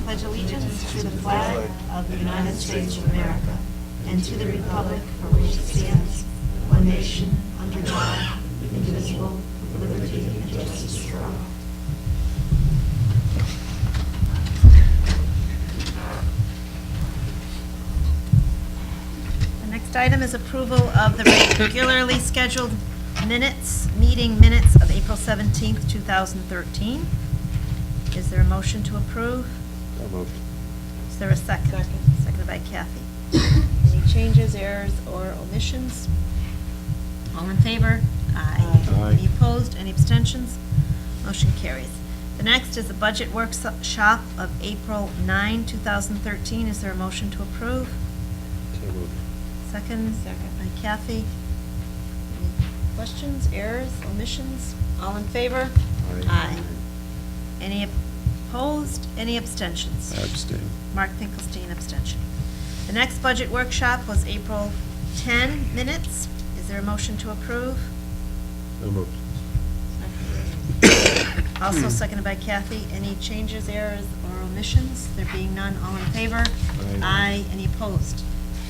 pledge allegiance to the flag of the United States of America and to the republic for which it stands, one nation, under God, indivisible, with liberty and justice for all. The next item is approval of the regularly scheduled meeting minutes of April 17th, 2013. Is there a motion to approve? So moved. Is there a second? Second. Seconded by Kathy. Any changes, errors, or omissions? All in favor? Aye. Aye. Any opposed? Any abstentions? Motion carries. The next is the budget workshop of April 9, 2013. Is there a motion to approve? So moved. Second? Second. By Kathy. Any questions, errors, omissions? All in favor? Aye. Any opposed? Any abstentions? Abstain. Mark Finkelstein, abstention. The next budget workshop was April 10 minutes. Is there a motion to approve? So moved. Also seconded by Kathy. Any changes, errors, or omissions? There being none, all in favor? Aye. Any opposed?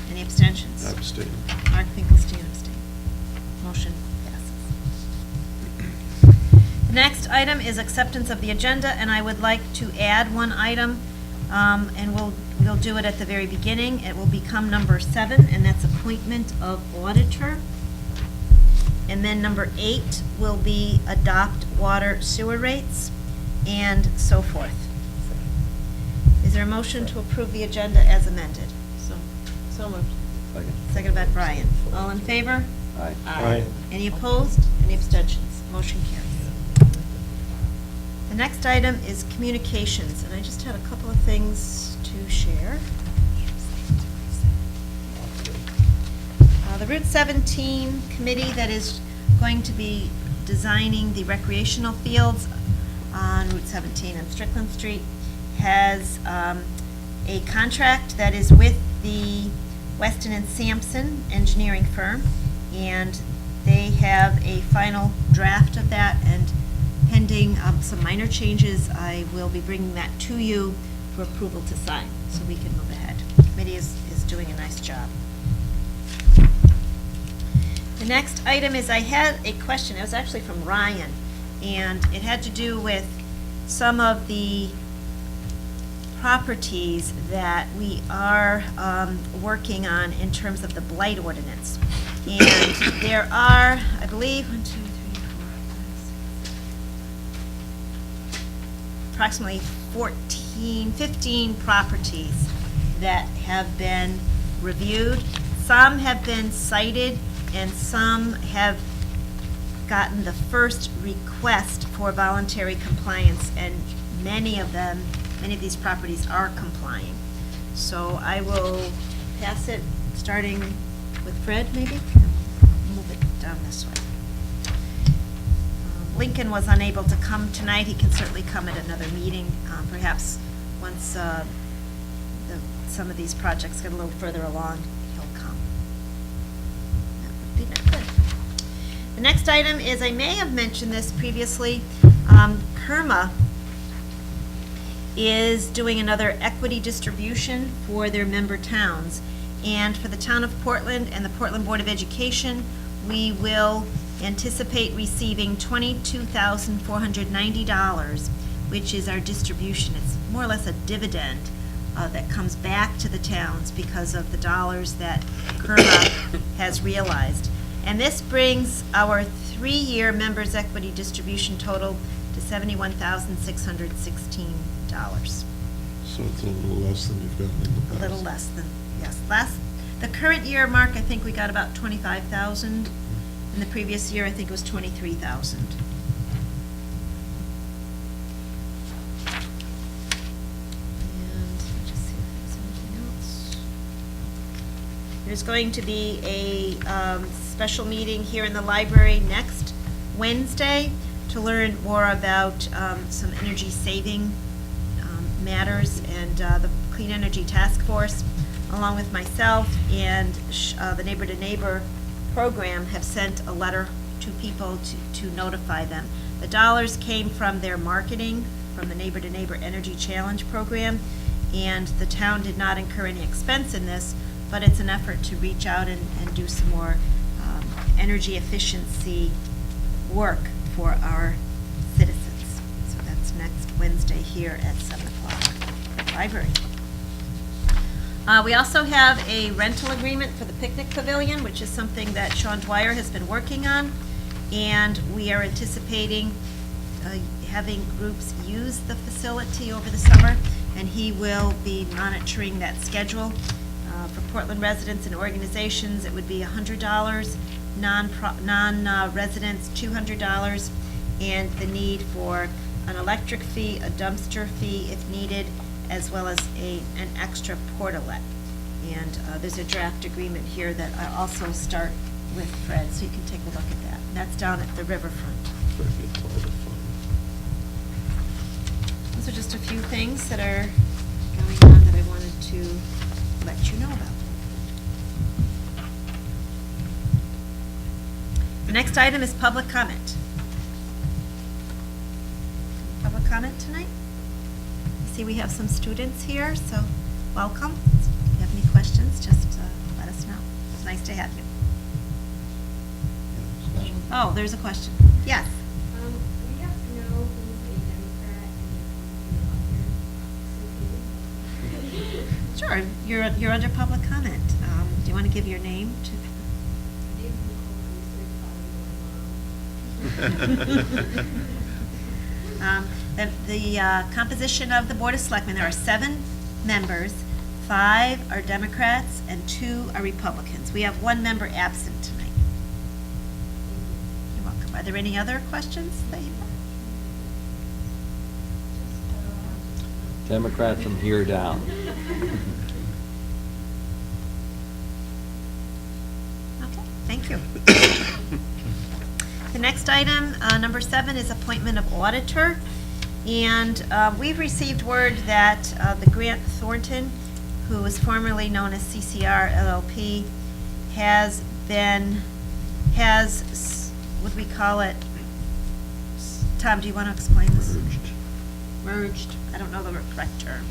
Any abstentions? Abstain. Mark Finkelstein, abstain. Motion passes. The next item is acceptance of the agenda, and I would like to add one item, and we'll do it at the very beginning. It will become number 7, and that's appointment of auditor. And then number 8 will be adopt water sewer rates, and so forth. Is there a motion to approve the agenda as amended? So moved. Second. Seconded by Brian. All in favor? Aye. Aye. Any opposed? Any abstentions? Motion carries. The next item is communications, and I just had a couple of things to share. The Route 17 committee that is going to be designing the recreational fields on Route 17 and Strickland Street has a contract that is with the Weston and Sampson engineering firm, and they have a final draft of that, and pending some minor changes, I will be bringing that to you for approval to sign, so we can move ahead. The committee is doing a nice job. The next item is I had a question. It was actually from Ryan, and it had to do with some of the properties that we are working on in terms of the blight ordinance. And there are, I believe, 1, 2, 3, 4, 5, 6, approximately 15 properties that have been reviewed. Some have been cited, and some have gotten the first request for voluntary compliance, and many of these properties are complying. So I will pass it, starting with Fred, maybe? Move it down this way. Lincoln was unable to come tonight. He can certainly come at another meeting, perhaps once some of these projects get a little further along, he'll come. That would be good. The next item is, I may have mentioned this previously, KERMA is doing another equity distribution for their member towns. And for the town of Portland and the Portland Board of Education, we will anticipate receiving $22,490, which is our distribution. It's more or less a dividend that comes back to the towns because of the dollars that KERMA has realized. And this brings our 3-year members' equity distribution total to $71,616. So it's a little less than you've gotten in the A past. little less than, yes. The current year, Mark, I think we got about 25,000. In the previous year, I think it was 23,000. And let me just see if there's anything else. There's going to be a special meeting here in the library next Wednesday to learn more about some energy saving matters, and the Clean Energy Task Force, along with myself and the Neighbor to Neighbor program, have sent a letter to people to notify them. The dollars came from their marketing from the Neighbor to Neighbor Energy Challenge program. And the town did not incur any expense in this, but it's an effort to reach out and do some more energy efficiency work for our citizens. So that's next Wednesday here at 7 o'clock at the library. We also have a rental agreement for the picnic pavilion, which is something that Sean Dwyer has been working on, and we are anticipating having groups use the facility over the summer, and he will be monitoring that schedule. For Portland residents and organizations, it would be $100, non-residents $200, and the need for an electric fee, a dumpster fee if needed, as well as an extra portalet. And there's a draft agreement here that I also start with Fred, so you can take a look at that. And that's down at the riverfront. Those are just a few things that are going on that I wanted to let you know about. The next item is public comment. Public comment tonight? I see we have some students here, so welcome. If you have any questions, just let us know. It's nice to have you. Oh, there's a question. Yes. We have to know who's a Democrat and who's Sure, you're under public comment. Do you want to give your name to? The composition of the Board of Selectmen, there are 7 members, 5 are Democrats and 2 are Republicans. We have 1 member absent tonight. You're welcome. Are there any other questions that you have? Democrat from here down. Okay, thank you. The next item, number 7, is appointment of auditor. And we've received word that the Grant Thornton, who was formerly known as CCR LLP, what do we call it? Tom, do you want to explain this? Merged. I don't know the correct term.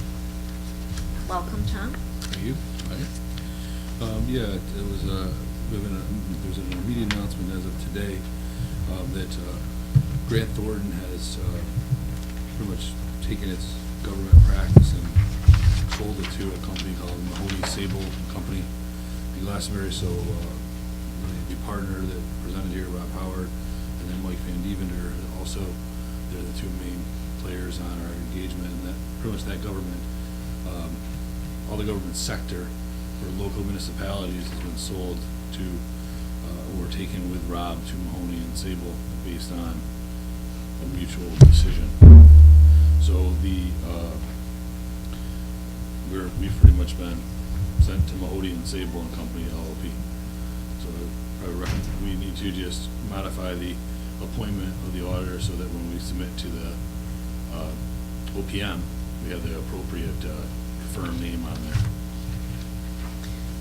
Welcome, Tom. Thank you. Hi. Yeah, it was, there was an immediate announcement as of today that Grant Thornton has pretty much taken its government practice and sold it to a company called Mahoney Sable Company in Glastonbury. So the partner that presented here, Rob Howard, and then Mike Van Devender, also they're the 2 main players on our engagement, and that pretty much that government, all the government sector for local municipalities has been sold to or taken with Rob to Mahoney and Sable based on a mutual decision. So we've pretty much been sent to Mahoney and Sable and Company LLP. So I reckon we need to just modify the appointment of the auditor so that when we submit to the OPM, we have the appropriate firm name on there.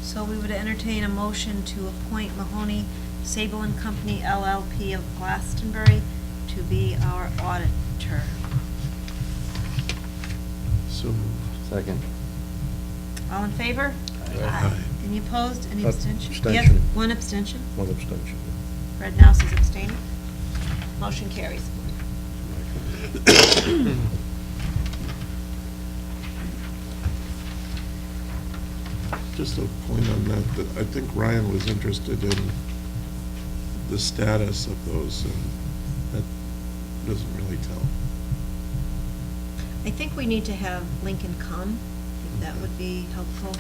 So we would entertain a motion to appoint Mahoney Sable and Company LLP of Glastonbury to be our auditor. So moved. Second. All in favor? Aye. Any opposed? Any abstention? Abstention. Yes, 1 abstention. One abstention. Fred Nouse is abstaining. Motion carries. Just a point on that, I think Ryan was interested in the status of those, and that doesn't really tell. I think we need to have Lincoln come, if that would be helpful.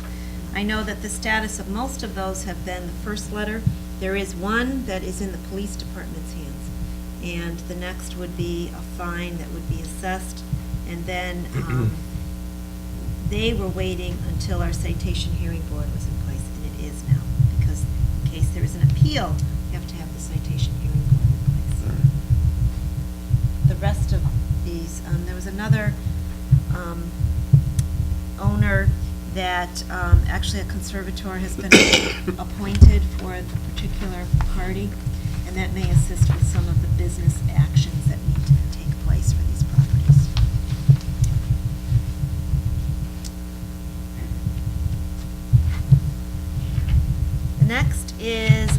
I know that the status of most of those have been the first letter. There is one that is in the police department's hands, and the next would be a fine that would be assessed, and then they were waiting until our citation hearing board was in place, and it is now, because in case there is an appeal, you have to have the citation hearing board in place. The rest of these, there was another owner that actually a conservator has been appointed for the particular party, and that may assist with some of the business actions that need to take place for these properties.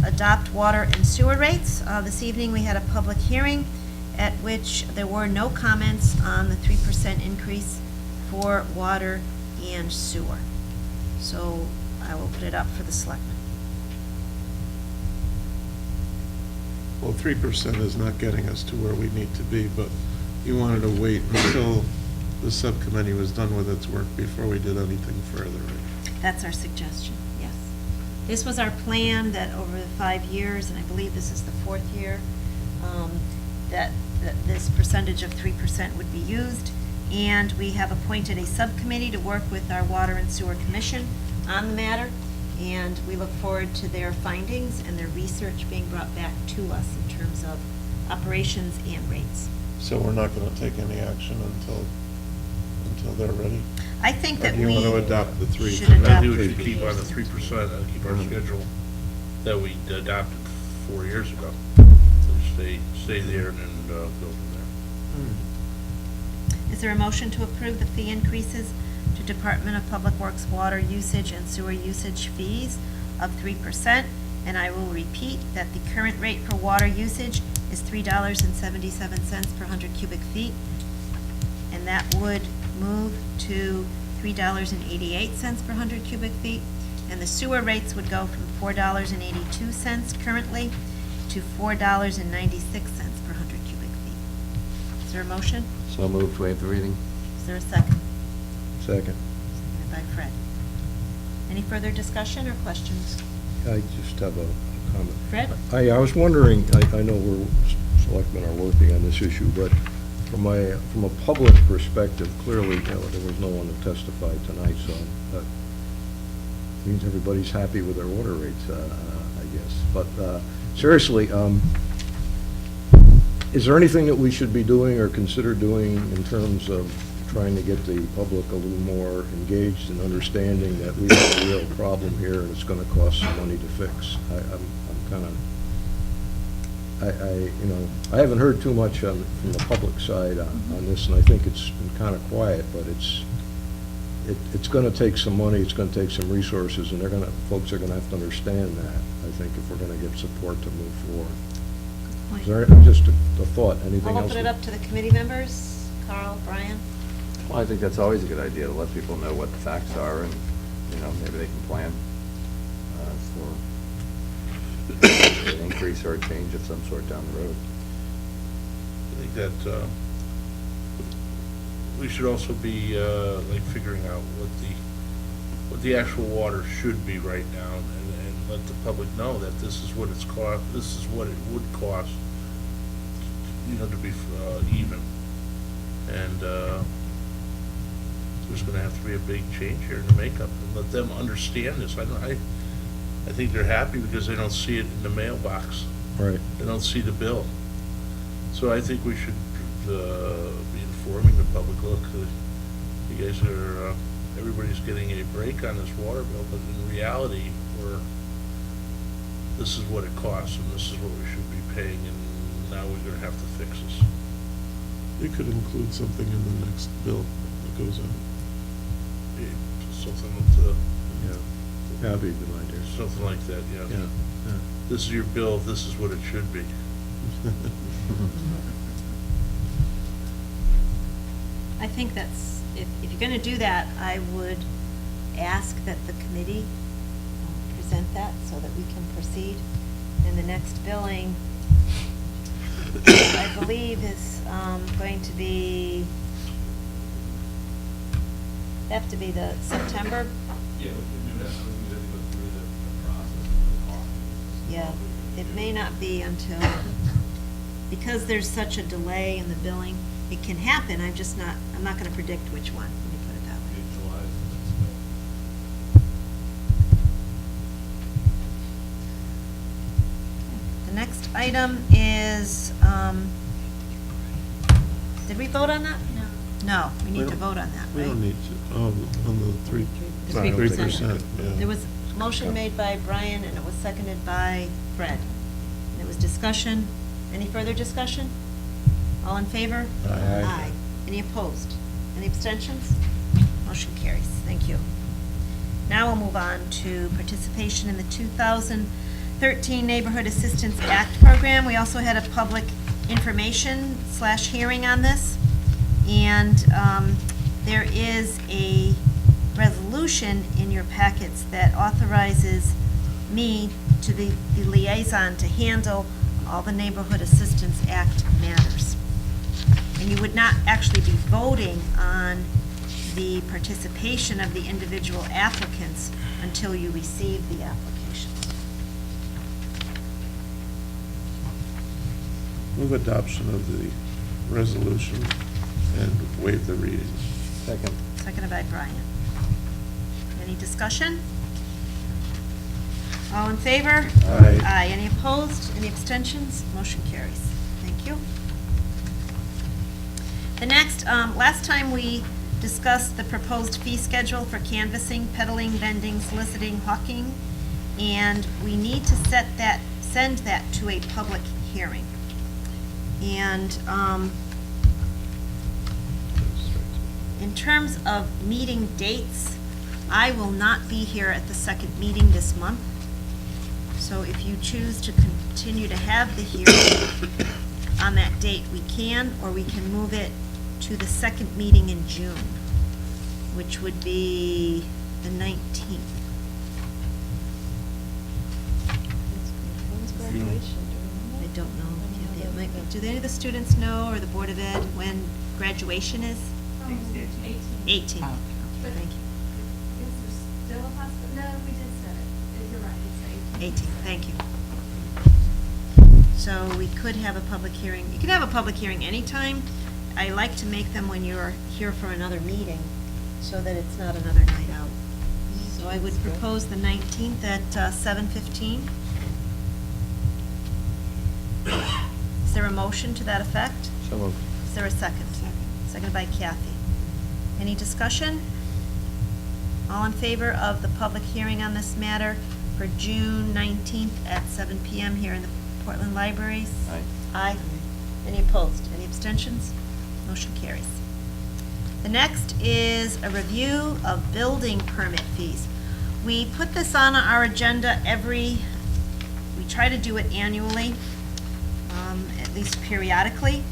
adopt water and sewer rates. This evening, we had a public hearing at which there were no comments on the 3% increase for water and sewer. So I will put it up for the selectmen. Well, 3% is not getting us to where we need to be, but you wanted to wait until the subcommittee was done with its work before we did anything further, right? That's our suggestion, yes. This was our plan that over the 5 years, and I believe this is the 4th year, that this percentage of 3% would be used. And we have appointed a subcommittee to work with our Water and Sewer Commission on the matter. And we look forward to their findings and their research being brought back to us in terms of operations and rates. So we're not going to take any action until they're ready? I think that Or do you we want to adopt the 3? should I adopt think we the should keep on the 3% and keep our Mhm. schedule that we adopted 4 years ago. Stay there and then go from there. Is there a motion to approve the fee increases to Department of Public Works water usage and sewer usage fees of 3%? And I will repeat that the current rate for water usage is $3.77 per 100 cubic feet. And that would move to $3.88 per 100 cubic feet. And the sewer rates would go from $4.82 currently to $4.96 per 100 cubic feet. Is there a motion? So moved, waive the reading. Is there a second? Second. Seconded by Fred. Any further discussion or questions? I just have a comment. Fred? I was wondering, I know we're, selectmen are working on this issue, but from a public perspective, clearly, there was no one to testify tonight, so that means everybody's happy with their water rates, I guess. But seriously, is there anything that we should be doing or consider doing in terms of trying to get the public a little more engaged in understanding that we have a real problem here and it's gonna cost some money to fix? I'm kind of, I haven't heard too much from the public side on this, and I think it's been kind of quiet, but it's gonna take some money, it's gonna take some resources, and folks are gonna have to understand that, I think, if we're gonna get support to move forward. Is there, just a thought, anything I'll else? open it up to the committee members. Carl, Brian? Well, I think that's always a good idea, to let people know what the facts are, and, maybe they can plan for an increase or a change of some sort down the road. I think that we should also be like figuring out what the actual water should be right now, and let the public know that this is what it's cost. This is what it would cost, to be even. And there's going to have to be a big change here in the makeup, and let them understand this. I think they're happy because they don't see it in the mailbox. Right. They don't see the bill. So I think we should be informing the public, look, you guys are, everybody's getting a break on this water bill, but in reality, this is what it costs, and this is what we should be paying, and now we're going to have to fix this. You could include something in the next bill that goes out. Something with the, Yeah, that'd be a good idea. something like that, yeah. Yeah, yeah. This is your bill, this is what it should be. I think that's, if you're going to do that, I would ask that the committee present that so that we can proceed. And the next billing, I believe, is going to be, have to be the September. Yeah, we can do that, so we can go through the process of the Yeah, it may not be until, because there's such a delay in the billing, it can happen, I'm not going to predict which one, let me put it that way. July is the next bill. The next item is, did we vote on that? No. No, we need to vote on that, right? We don't need to, on the 3%. The 3%. Yeah. There was a motion made by Brian and it was seconded by Fred. And it was discussion. Any further discussion? All in favor? Aye. Any opposed? Any abstentions? Motion carries. Thank you. Now we'll move on to participation in the 2013 13 Neighborhood Assistance Act program. We also had a public information/hearing on this. And there is a resolution in your packets that authorizes me to be the liaison to handle all the Neighborhood Assistance Act matters. And you would not actually be voting on the participation of the individual applicants until you receive the applications. Move adoption of the resolution and waive the reading. Second. Seconded by Brian. Any discussion? All in favor? Aye. Aye. Any opposed? Any abstentions? Motion carries. Thank you. The next, last time we discussed the proposed fee schedule for canvassing, peddling, vending, soliciting, hawking, and we need to send that to a public hearing. And, in terms of meeting dates, I will not be here at the second meeting this month. So if you choose to continue to have the hearing on that date, we can, or we can move it to the second meeting in June, which would be the 19th. When's graduation? I don't know. Kathy, it might be- Do any of the students know, or the Board of Ed, when graduation is? 18. Oh. Okay, thank you. Is there still a possibility? No, we did set it. You're right, it's 18, thank you. So we could have a public hearing. You can have a public hearing anytime. I like to make them when you're here for another meeting, so that it's not another night out. So I would propose the 19th at 7:15. Is there a motion to that effect? So moved. Is there a second? Seconded by Kathy. Any discussion? All in favor of the public hearing on this matter for June 19th at 7 PM here in the Portland Libraries? Aye. Aye. Any opposed? Any abstentions? Motion carries. The next is a review of building permit fees. We put this on our agenda we try to do it annually, at least periodically,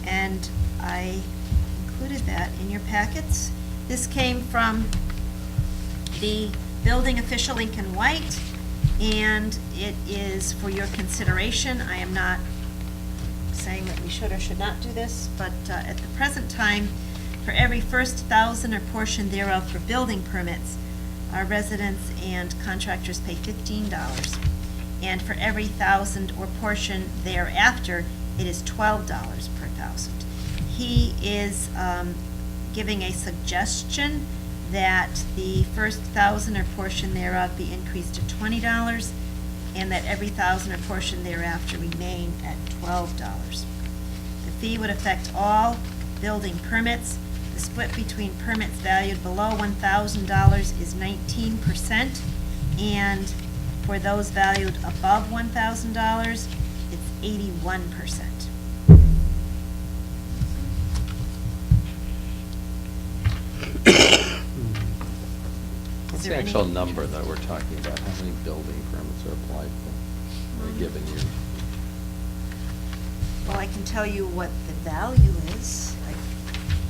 and I included that in your packets. This came from the building official, Lincoln White, and it is for your consideration. I am not saying that we should or should not do this, but at the present time, for every first 1,000 or portion thereof for building permits, our residents and contractors pay $15. And for every 1,000 or portion thereafter, it is $12 per 1,000. He is giving a suggestion that the first 1,000 or portion thereof be increased to $20, and that every 1,000 or portion thereafter remain at $12. The fee would affect all building permits. The split between permits valued below $1,000 is 19%, and for those valued above $1,000, it's 81%. What's Is the there any- actual number that we're talking about? How many building permits are applied for in a given year? Well, I can tell you what the value is.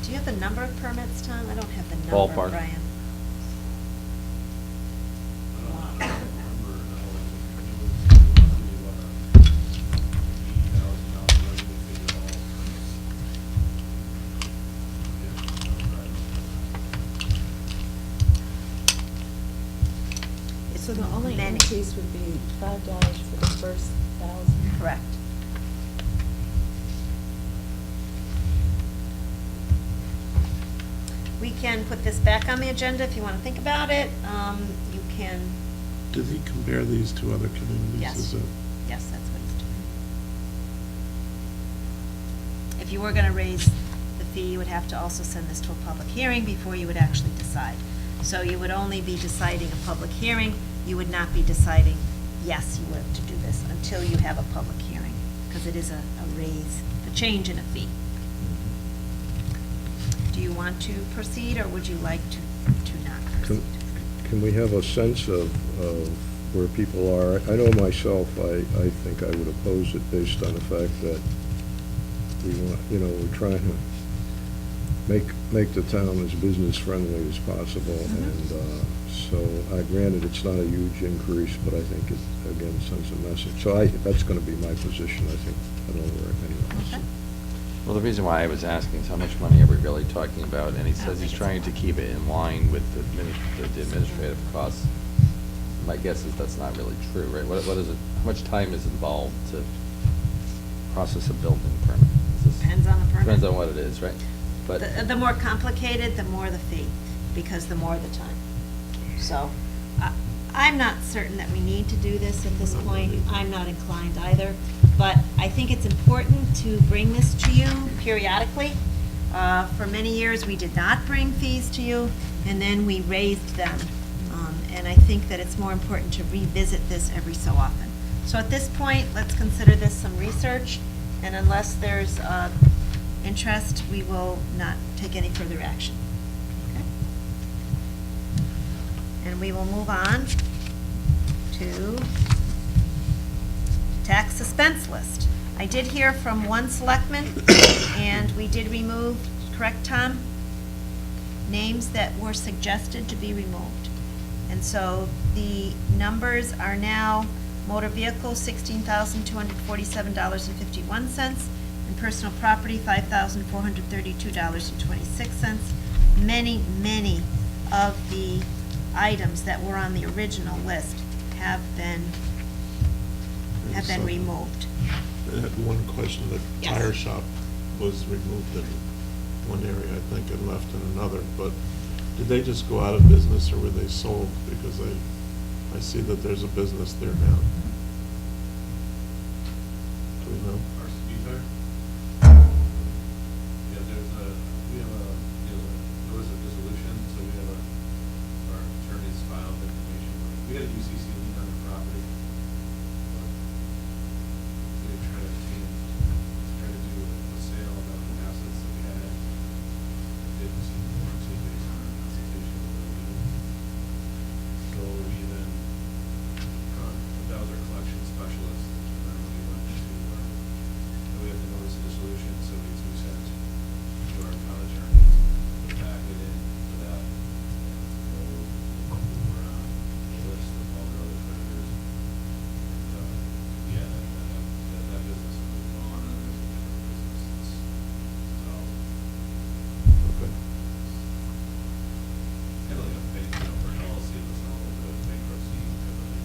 Do you have the number of permits, Tom? I don't have the number, Ballpark. Brian. So the only Many. increase would be $5 for the first 1,000? Correct. We can put this back on the agenda if you want to think about it. You can, Did he compare these to other communities? Yes. Is it- yes, that's what he's doing. If you were going to raise the fee, you would have to also send this to a public hearing before you would actually decide. So you would only be deciding a public hearing. You would not be deciding, yes, you have to do this until you have a public hearing, because it is a raise, a change in a fee. Do you want to proceed, or would you like to not proceed? Can we have a sense of where people are. I know myself, I think I would oppose it based on the fact that we want, we're trying to make the town as business-friendly as possible. Mhm. And so, granted, it's not a huge increase, but I think it, again, sends a message. So that's going to be my position, I think, I don't know where anyone Okay. else. Well, the reason why I was asking is how much money are we really talking about? And he I don't says he's think it's trying a to lot. keep it in line with the administrative costs. My guess is that's not really true, right? What is it, how much time is involved to process a building permit? Is this- Depends on the permit. Depends on what it is, right? But The more complicated, the more the fee, because the more the time. So, I'm not certain that we need to do this at this point. I'm not inclined either. But I think it's important to bring this to you periodically. For many years, we did not bring fees to you, and then we raised them. And I think that it's more important to revisit this every so often. So at this point, let's consider this some research, and unless there's interest, we will not take any further action. Okay? And we will move on to tax suspense list. I did hear from one selectman, and we did remove, correct, Tom? Names that were suggested to be removed. And so the numbers are now motor vehicle, $16,247.51, and personal property, $5,432.26. Many of the items that were on the original list have been removed. I had one question, the Yes. tire shop was removed in one area, I think, and left in another, but did they just go out of business or were they sold? Because I see that there's a business there now. Do we know? Yeah, we have a notice of dissolution, so we have our attorneys filed information. We had a UCC lien on the property. But they try to do a sale of the assets that we had. Didn't seem to want to based on our consultation with the legal. So we then, that was our collection specialist, and then we went to, we had the notice of dissolution, so we sent to our town attorney to back it in for that. And we're on the list of all the other creditors. And, yeah, that business was gone, and there's a different business that's out. Okay. Kind of like a bank, for an LLC, that's not like a bankruptcy, typically.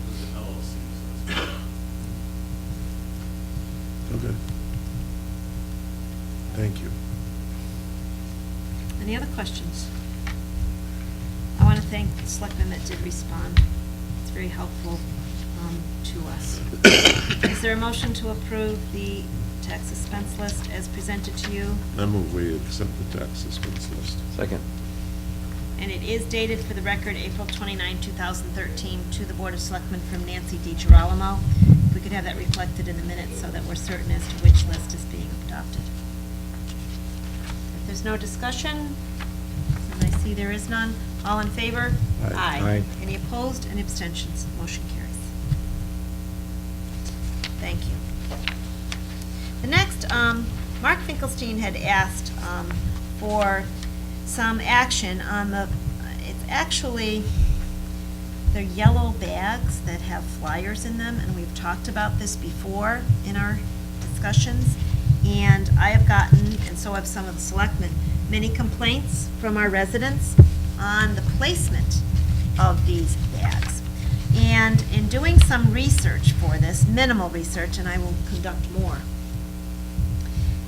This is an LLC, so it's. Okay. Thank you. Any other questions? I want to thank the selectmen that did respond. It's very helpful to us. Is there a motion to approve the tax suspense list as presented to you? I move we accept the tax suspense list. second, And it is dated for the record April 29, 2013, to the Board of Selectmen from Nancy DiGirolamo. If we could have that reflected in the minutes so that we're certain as to which list is being adopted. If there's no discussion, and I see there is none, all in favor? Aye. Aye. Any opposed? Any abstentions? Motion carries. Thank you. The next, Mark Finkelstein had asked for some action on it's actually, they're yellow bags that have flyers in them, and we've talked about this before in our discussions. And I have gotten, and so have some of the selectmen, many complaints from our residents on the placement of these bags. And in doing some research for this, minimal research, and I will conduct more,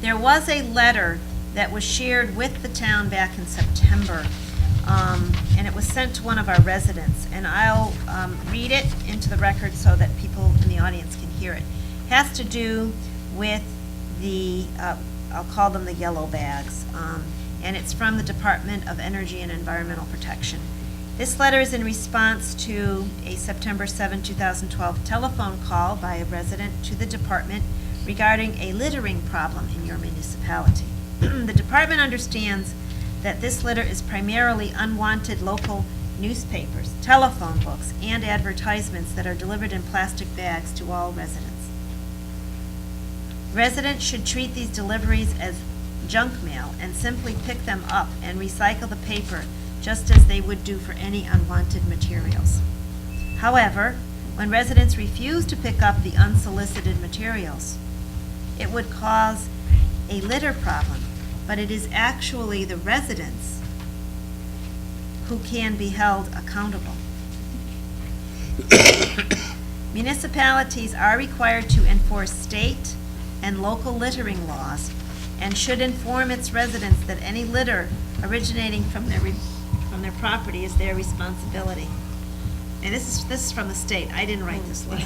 there was a letter that was shared with the town back in September, and it was sent to one of our residents, and I'll read it into the record so that people in the audience can hear it. It has to do with the, I'll call them the yellow bags, and it's from the Department of Energy and Environmental Protection. This letter is in response to a September 7, 2012 telephone call by a resident to the department regarding a littering problem in your municipality. The department understands that this litter is primarily unwanted local newspapers, telephone books, and advertisements that are delivered in plastic bags to all residents. Residents should treat these deliveries as junk mail and simply pick them up and recycle the paper just as they would do for any unwanted materials. However, when residents refuse to pick up the unsolicited materials, it would cause a litter problem, but it is actually the residents who can be held accountable. Municipalities are required to enforce state and local littering laws and should inform its residents that any litter originating from their property is their responsibility. And this is from the state. I didn't write this letter.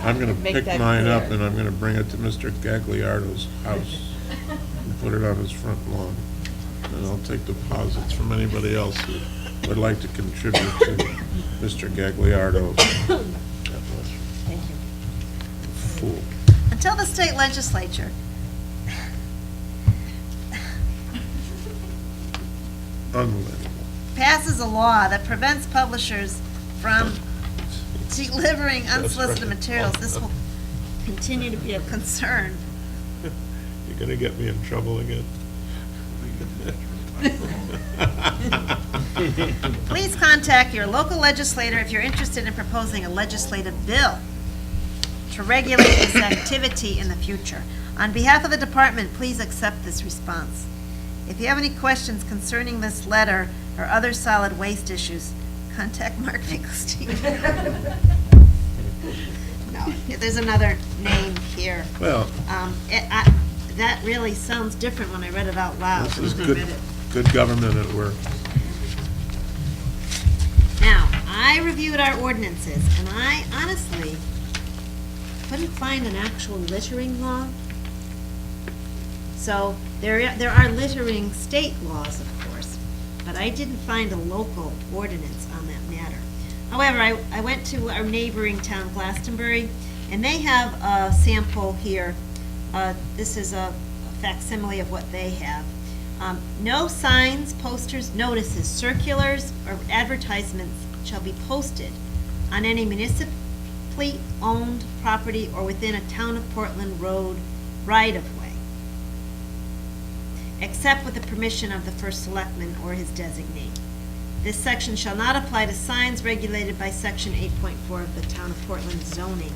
I'm gonna Make pick that mine up clear. and I'm gonna bring it to Mr. Gagliardo's house and put it on his front lawn. And I'll take deposits from anybody else who would like to contribute to Mr. Gagliardo's Thank you. fool. Until the state legislature Unbelievable. passes a law that prevents publishers from delivering unsolicited materials, this will continue to be a concern. You're gonna get me in trouble again. Please contact your local legislator if you're interested in proposing a legislative bill to regulate this activity in the future. On behalf of the department, please accept this response. If you have any questions concerning this letter or other solid waste issues, contact Mark Finkelstein. No, there's another name here. Well, That really sounds different when I read it out loud. this is when I good, read it. good government at work. Now, I reviewed our ordinances, and I honestly couldn't find an actual littering law. So, there are littering state laws, of course, but I didn't find a local ordinance on that matter. However, I went to our neighboring town, Glastonbury, and they have a sample here. This is a facsimile of what they have. No signs, posters, notices, circulars, or advertisements shall be posted on any municipally owned property or within a Town of Portland road right-of-way, except with the permission of the first selectman or his designee. This section shall not apply to signs regulated by Section 8.4 of the Town of Portland zoning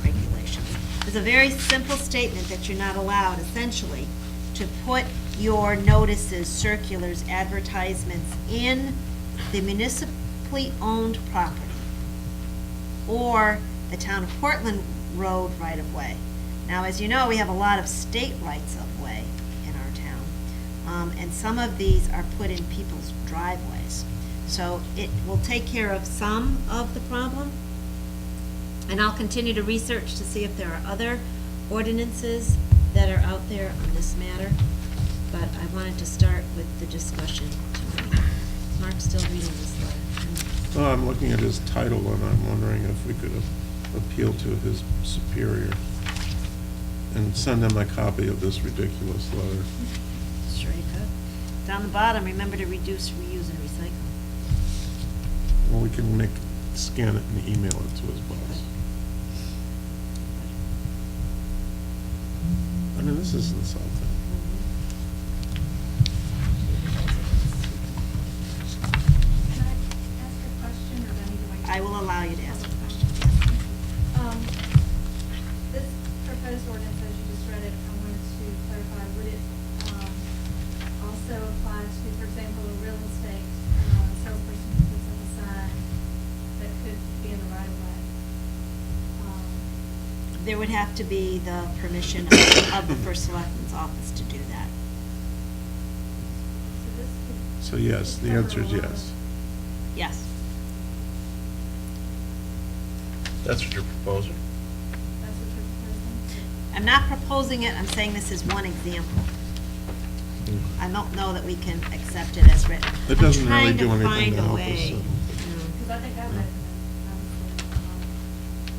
regulations. It's a very simple statement that you're not allowed, essentially, to put your notices, circulars, advertisements in the municipally owned property or the Town of Portland road right-of-way. Now, as you know, we have a lot of state rights-of-way in our town, and some of these are put in people's driveways. So it will take care of some of the problem, and I'll continue to research to see if there are other ordinances that are out there on this matter, but I wanted to start with the discussion tonight. Mark's still reading this letter. Oh, I'm looking at his title and I'm wondering if we could appeal to his superior and send him a copy of this ridiculous letter. Sure you could. Down the bottom, remember to reduce, reuse, and recycle. Well, we can scan it and email it to his boss. I mean, this is insulting. Can I ask a question, or do I need to wait? I will allow you to ask a question. This proposed ordinance, as you just read it, I wanted to clarify, would it also apply to, for example, a real estate salesperson who puts up a sign that could be in the right of way? There would have to be the permission of the first selectman's office to do that. So this could. So yes, the cover answer is a lot of- yes. Yes. That's what you're proposing? That's what you're proposing? I'm not proposing it, I'm saying this is one example. I don't know that we can accept it as written. It doesn't really I'm do trying to anything find to a help us, way. so. Because I think I read it,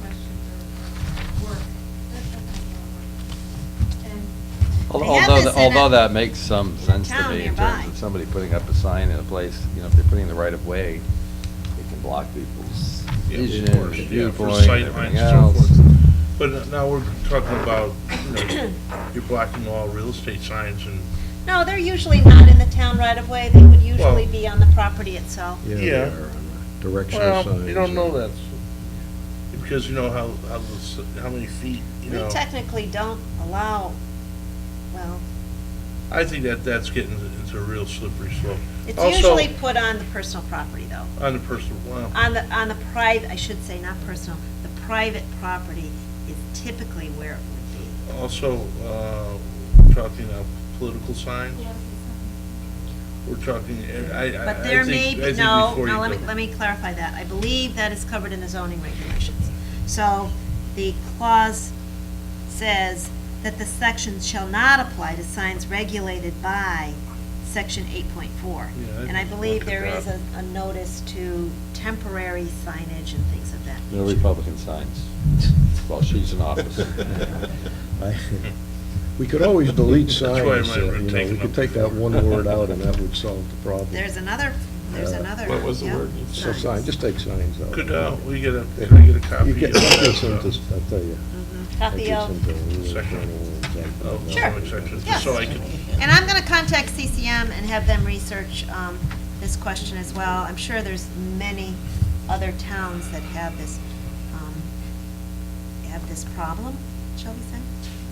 questions or work. That's a lot of work. And They have this in Although a that makes some sense to town me in nearby. terms of somebody putting up a sign in a place, if they're putting the right of way, can block people's Yeah, vision, of course, the yeah, for viewpoint, sight everything lines, so else. forth. But now we're talking about, you're blocking all real estate signs and, No, they're usually not in the town right of way. They would usually Well- be on the property itself. Yeah, they Yeah. are on the directional signs. well, you don't know that. Because you know how many feet, you We know. technically don't allow, well, I think that's getting into a real slippery slope. it's Also, usually put on the personal property, though. on the personal, well, On the private, I should say, not personal, the private property is typically where it would be. also, talking about political signs. We're talking, I But there may think, be, I think no, before no, you go. let me clarify that. I believe that is covered in the zoning regulations. So the clause says that the section shall not apply to signs regulated by section 8.4. Yeah, I And I think believe look there at is that. a notice to temporary signage and things of that No nature. Republican signs while she's in office. We could always delete signs, That's why I might have you know, taken we could up take that before. one word out and that would solve the problem. There's another, What was the yeah, word? So signs. sign, just take signs out. Could, we get a copy You of get, that? that gets into, I'll tell you. Mhm. that Copy gets of. into real Section. general Oh, Sure. zoning section, Yes. just so I can, And I'm gonna contact CCM and have them research this question as well. I'm sure there's many other towns that have this problem, shall we say?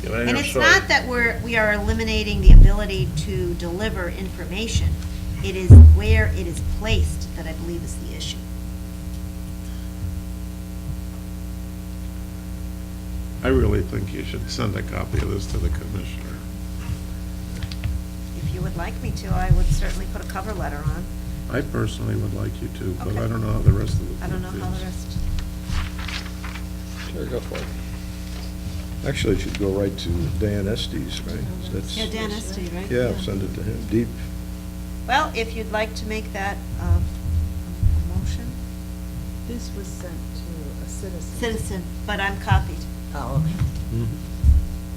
yeah, but I And never it's saw not it. that we are eliminating the ability to deliver information. It is where it is placed that I believe is the issue. I really think you should send a copy of this to the commissioner. If you would like me to, I would certainly put a cover letter on. I personally would like you to, but I Okay. don't know how the rest of the. I don't know group how the feels. rest. Sure, go for it. Actually, it should go right to Dan Estes, right? That's- Yeah, Dan Estee, right? Yeah, send it to him, deep. Well, if you'd like to make that a motion. This was sent to a citizen. Citizen, but I'm copied. Oh, okay.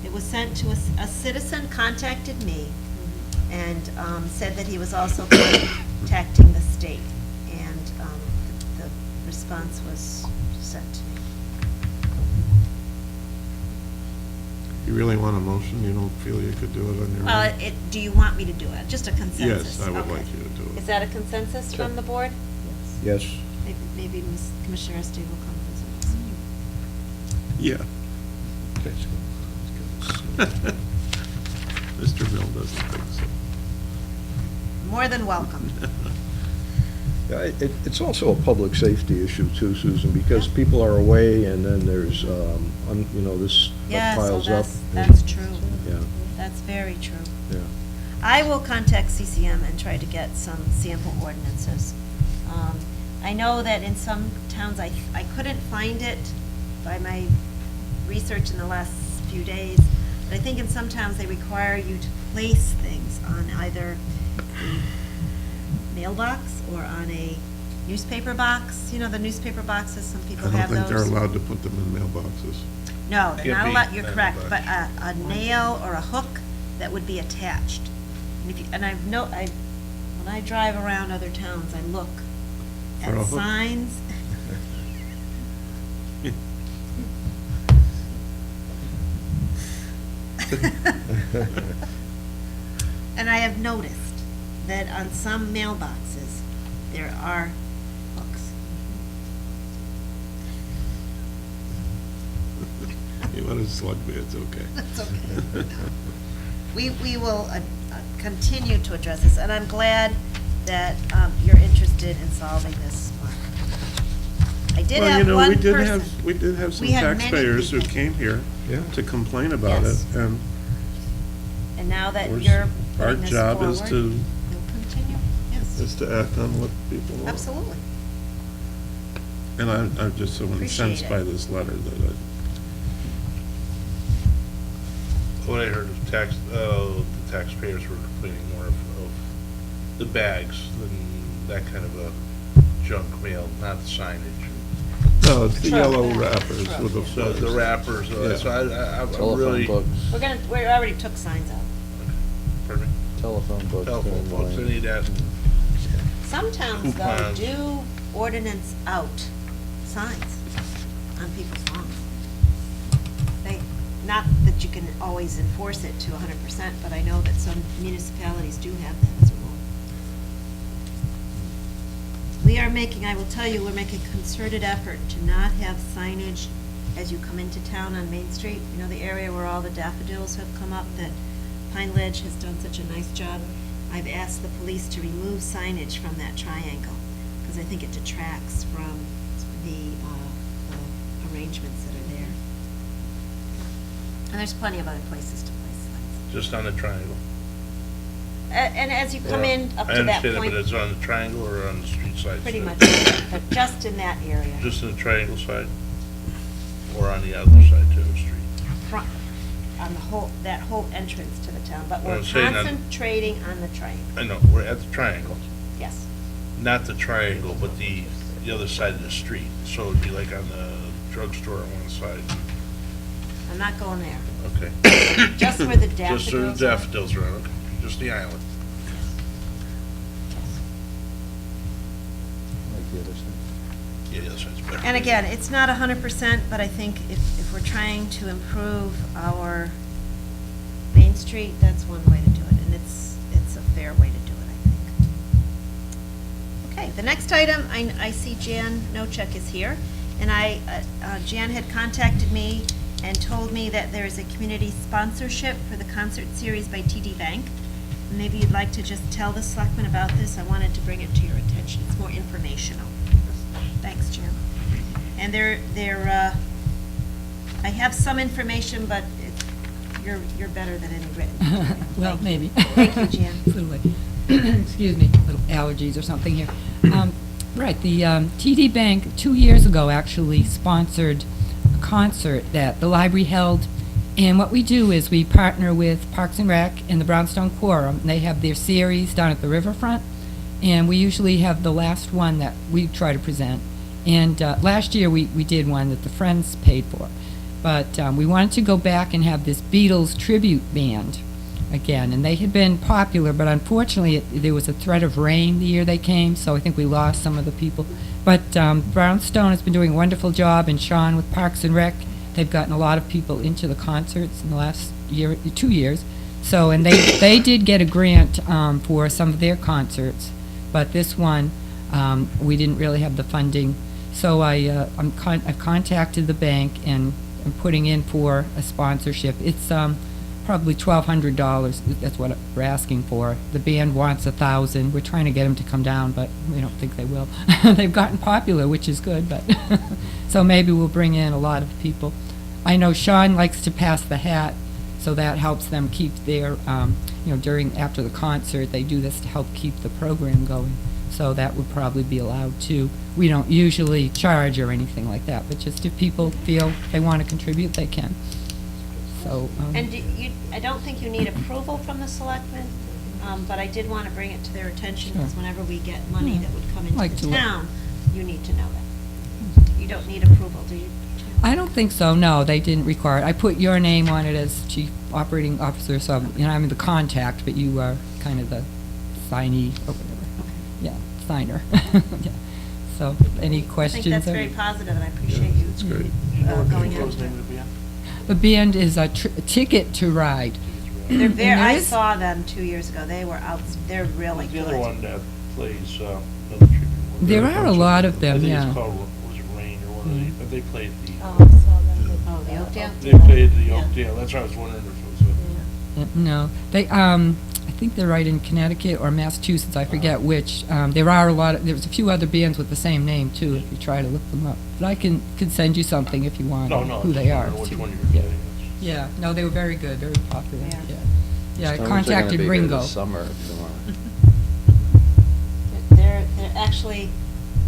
It was sent to a citizen contacted me and said that he was also contacting the state. And the response was sent to me. You really want a motion? You don't feel you could do it on your own? Well, do you want me to do it? Just a consensus? Yes, I would Okay. like you to do it. Is that a consensus from the board? Yes. Yes. Maybe Commissioner Estee will come visit us. Yeah. Mr. Mill doesn't think so. More than welcome. Yeah, it's also a public safety issue too, Susan, because people are away and then there's, you know, this stuff Yes, so piles up. that's true. Yeah, That's very true. yeah. I will contact CCM and try to get some sample ordinances. I know that in some towns, I couldn't find it by my research in the last few days, but I think in some towns, they require you to place things on either a mailbox or on a newspaper box. You know, the newspaper boxes, some people I don't have think they're those. allowed to put them in mailboxes. No, they're Can't not be allowed, you're in a correct, box. but a nail or a hook that would be attached. And if you, and when I drive around other towns, I look For a at hook? signs. And I have noticed that on some mailboxes, there are hooks. You want to slug me, it's okay. That's okay. We will continue to address this, and I'm glad that you're interested in solving this one. I did Well, you have know, one we did person. have some We had many taxpayers who people. came here Yeah. to complain about it, Yes. and And now that We're- you're our putting this job is forward, to- we'll continue, yes, is to act on what people want. absolutely. And I'm just so Appreciate incensed it. by this letter that What I heard of the taxpayers were complaining more of the bags than that kind of a junk mail, not the signage. no, it's the Truck. yellow wrappers Truck. with the So the flags. wrappers, Yeah. so I'm Telephone really. books, We already took signs out. Pardon me? telephone books. Telephone during the books, line. any of that. Some towns though Coupons. do ordinance out signs on people's lawns. Not that you can always enforce it to 100%, but I know that some municipalities do have that as a rule. We are making, I will tell you, we're making a concerted effort to not have signage as you come into town on Main Street. You know, the area where all the daffodils have come up, that Pine Ledge has done such a nice job. I've asked the police to remove signage from that triangle, because I think it detracts from the arrangements that are there. And there's plenty of other places to place signs. Just on the triangle. And as you come in up I to that understand it, point. but it's on the triangle or on the street side? Pretty side? much, but just in that area. Just in the triangle side? Or on the other side too, the street? Front, on the whole, that whole entrance to the town, but we're I'm saying on- concentrating on the triangle, I know, we're at the triangle. yes. Not the triangle, but the other side of the street. So it'd be like on the drugstore on one side. I'm not going there, Okay. just where the Just where the daffodils are. daffodils are, okay. Just the island. Like the other side. Yeah, the other side's better. And again, it's not 100%, but I think if we're trying to improve our Main Street, that's one way to do it, and it's a fair way to do it, I think. Okay, the next item, I see Jan Nocheck is here, and Jan had contacted me and told me that there is a community sponsorship for the concert series by TD Bank. Maybe you'd like to just tell the selectmen about this. I wanted to bring it to your attention. It's more informational. Thanks, Jan. And I have some information, but you're better than any written. Well, Thank you. maybe. Thank you, Jan. Little, excuse me, little allergies or something here. Right, the TD Bank, 2 years ago, actually sponsored a concert that the library held. And what we do is we partner with Parks and Rec and the Brownstone Quorum. They have their series down at the riverfront. And we usually have the last one that we try to present. And last year, we did one that the Friends paid for. But we wanted to go back and have this Beatles tribute band again. And they had been popular, but unfortunately, there was a threat of rain the year they came, so I think we lost some of the people. But Brownstone has been doing a wonderful job, and Sean with Parks and Rec, they've gotten a lot of people into the concerts in the last 2 years. So, and they did get a grant for some of their concerts, but this one, we didn't really have the funding. So I've contacted the bank, and I'm putting in for a sponsorship. It's probably $1,200. That's what we're asking for. The band wants $1,000. We're trying to get them to come down, but we don't think they will. They've gotten popular, which is good, but so maybe we'll bring in a lot of people. I know Sean likes to pass the hat, so that helps them keep their, after the concert, they do this to help keep the program going. So that would probably be allowed too. We don't usually charge or anything like that, but just if people feel they want to contribute, they can. So. And I don't think you need approval from the selectmen, but I did want to bring it to their attention, because Sure. whenever we get money that would come Like into to the let- town, you need to know that. You don't need approval, do you? I don't think so, no, they didn't require it. I put your name on it as chief operating officer, so I'm the contact, but you are kind of the signee or whatever. Yeah, signer. Yeah. So, any I questions? think that's very positive, and I appreciate you That's great. going out. The band is a Ticket to Ride. They're And there I is- saw them 2 years ago. They were out, they're really The good. other one that plays, another tribute. one. There are a lot of I them, think yeah. it's called, was it Rain or one of the, but they played the, Oh, I saw that. Oh, the Oakdale? they played the Yeah. Oakdale, that's why I was wondering if it was a. No, they, I think they're right in Connecticut or Massachusetts, I forget which. There are there's a few other bands with the same name too, if you try to look them up. But I can send you something if you want, No, no. who I they just are. wondered which too. one you were Yeah. saying. Yeah, no, they were very good, very popular, Yeah. yeah. Yeah, I Stones are gonna contacted be here Ringo. this summer if you want. They're actually,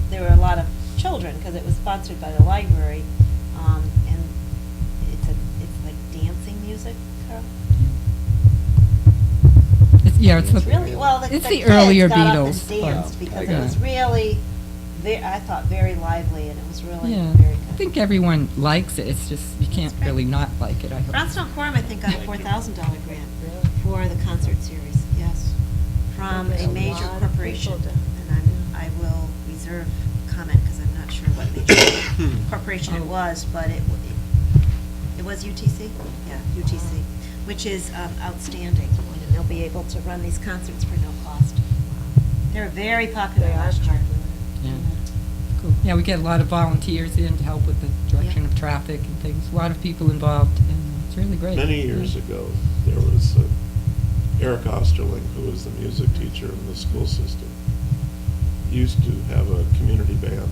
there were a lot of children, because it was sponsored by the library, and it's like dancing music, Carl? Yeah, it's It's the, really, well, it's the kids earlier got up and Beatles. danced, Wow, because I it got was it. really, I thought, very lively, and it was really yeah. very good. I think everyone likes it, it's just, you can't great. really not like it, I hope. Brownstone Quorum, I think, got a $4,000 grant for the concert series, yes, from There's a a major lot of corporation. people to- And I will reserve comment, because I'm not sure what major corporation it was, but it was UTC? Yeah, UTC, which is outstanding. And they'll be able to run these concerts for no cost. They're very popular They are last year. Yeah. Cool. Yeah, we get a lot of volunteers in to help with the direction of traffic and things. A lot of people involved, and it's really great. Many years ago, there was Eric Osterling, who was the music teacher in the school system, used to have a community band,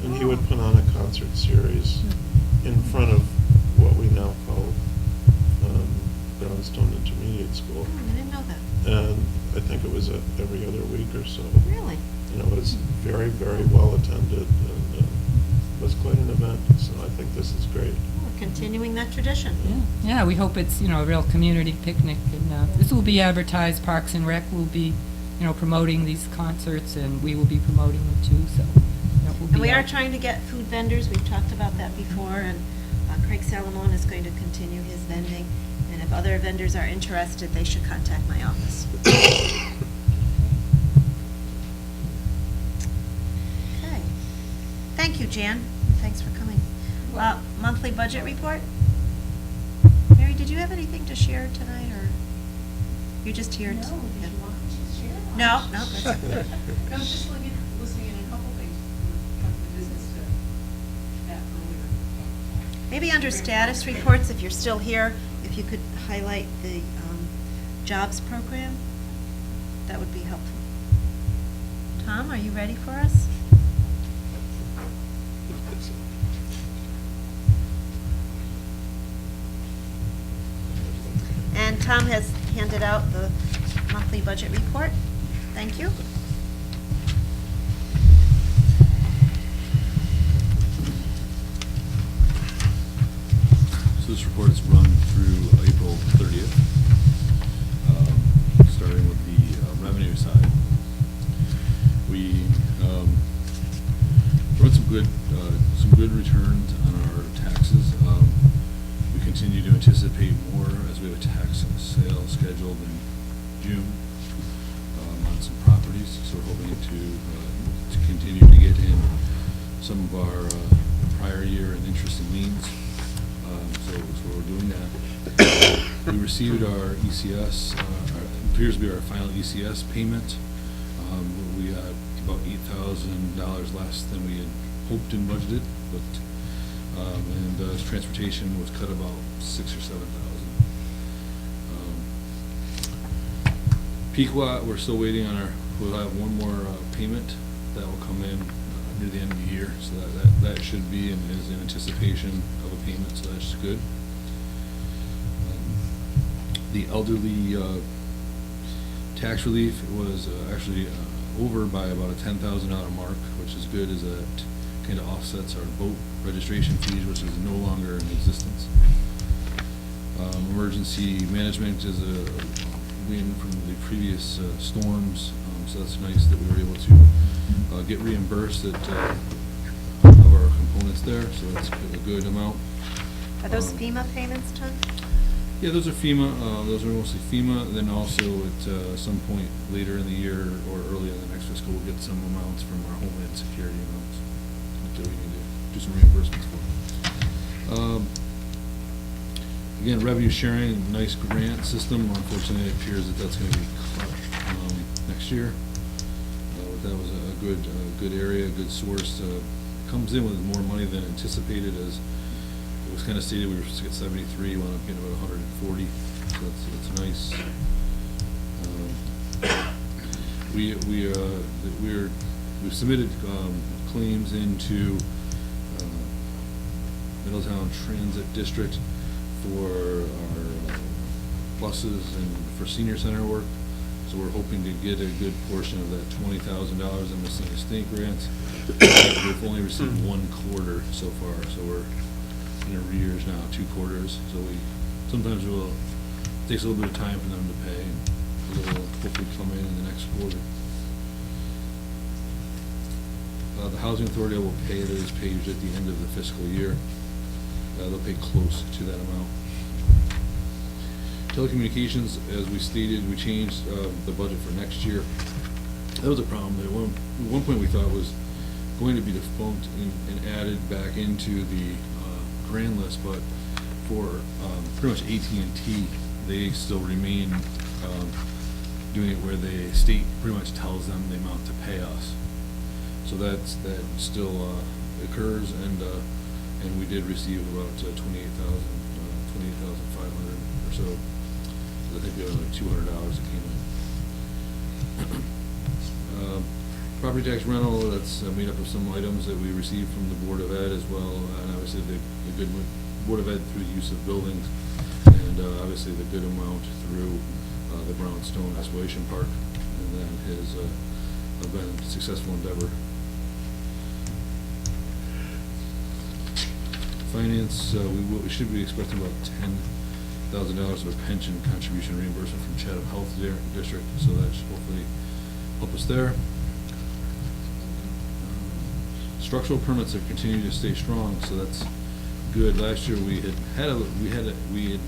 and he would put on a concert series in front of what we now call Brownstone Intermediate School. Oh, I didn't know that. And I think it was every other week or so. Really? You know, it was very, very well attended, and was quite an event, so I think this is great. We're continuing that tradition. Yeah, yeah, we hope it's, a real community picnic, and this will be advertised. Parks and Rec will be, promoting these concerts, and we will be promoting them too, so. That will And be we are out. trying to get food vendors, we've talked about that before, and Craig Salamone is going to continue his vending, and if other vendors are interested, they should contact my office. Okay. Thank you, Jan, and thanks for coming. Monthly budget report? Mary, did you have anything to share tonight, or you're just here? No, did to- you want me to share? No, no, that's okay. I was just listening in a couple things from the business that earlier. Maybe under status reports, if you're still here, if you could highlight the jobs program, that would be helpful. Tom, are you ready for us? And Tom has handed out the monthly budget report. Thank you. So this report is run through April 30th, starting with the revenue side. We wrote some good returns on our taxes. We continue to anticipate more as we have a tax sale scheduled in June on some properties. So we're hoping to continue to get in some of our prior year and interest and liens. So we're doing that. We received our ECS, appears to be our final ECS payment. We got about $8,000 less than we had hoped and budgeted, but and transportation was cut about $6,000 or $7,000. Pequot, we're still waiting on we'll have one more payment that will come in near the end of the year, so that should be and is in anticipation of a payment, so that's good. The elderly tax relief was actually over by about a $10,000 mark, which is good, as it kind of offsets our boat registration fees, which is no longer in existence. Emergency management is a win from the previous storms, so that's nice that we were able to get reimbursed at of our components there, so that's a good amount. Are those FEMA payments, Tom? Yeah, those are FEMA. Those are mostly FEMA. Then also at some point later in the year or early in the next fiscal, we'll get some amounts from our Homeland Security amounts that we need to do some reimbursements for. Again, revenue sharing, nice grant system. Unfortunately, it appears that that's going to be cut next year. But that was a good area, a good source. Comes in with more money than anticipated, as it was kind of stated we were supposed to get 73, wound up getting about 140, so that's nice. We've submitted claims into Middletown Transit District for our buses and for senior center work, so we're hoping to get a good portion of that $20,000 in miscellaneous state grants. We've only received one quarter so far, so we're in arrears now, 2 quarters. So sometimes it takes a little bit of time for them to pay, and it'll hopefully come in the next quarter. The Housing Authority will pay those paid at the end of the fiscal year. They'll pay close to that amount. Telecommunications, as we stated, we changed the budget for next year. That was a problem. At one point we thought was going to be defunct and added back into the grand list, but for pretty much AT&T, they still remain doing it where the state pretty much tells them the amount to pay us. So that still occurs, and we did receive about 28,500 or so. I think we had like $200 that came in. Property tax rental, that's made up of some items that we received from the Board of Ed as well, and obviously the good Board of Ed through the use of buildings, and obviously the good amount through the Brownstone Exploration Park, and then his been successful endeavor. Finance, we should be expecting about $10,000 of a pension contribution reimbursement from Chatham Health District, so that should hopefully help us there. Structural permits have continued to stay strong, so that's good. Last year we had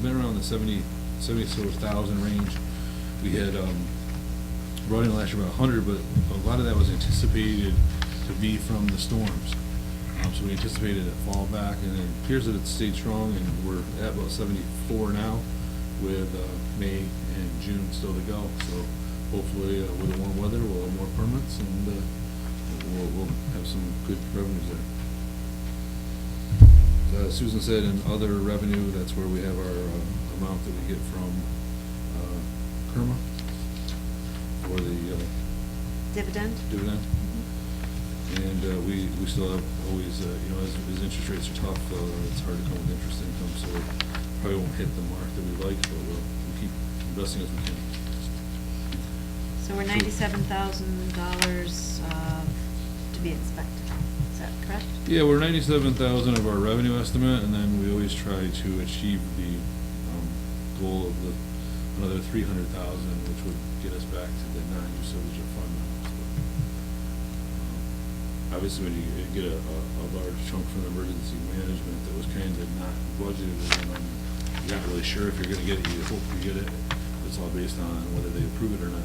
been around the 70,000 range. We had brought in last year about 100, but a lot of that was anticipated to be from the storms. So we anticipated a fall back, and it appears that it's stayed strong, and we're at about 74 now, with May and June still to go. So hopefully with the warm weather, we'll have more permits, and we'll have some good revenues there. Susan said in other revenue, that's where we have our amount that we get from Kerma for the Dividend? dividend. And we still have always, as interest rates are tough, it's hard to come with interest income, so we probably won't hit the mark that we like, but we'll keep investing as we can. So we're $97,000 to be expected. Is that correct? Yeah, we're 97,000 of our revenue estimate, and then we always try to achieve the goal of another 300,000, which would get us back to the non-usage of fund balance. Obviously, when you get a large chunk from the emergency management that was kind of not budgeted, and you're not really sure if you're going to get it, you hope you get it. It's all based on whether they approve it or not.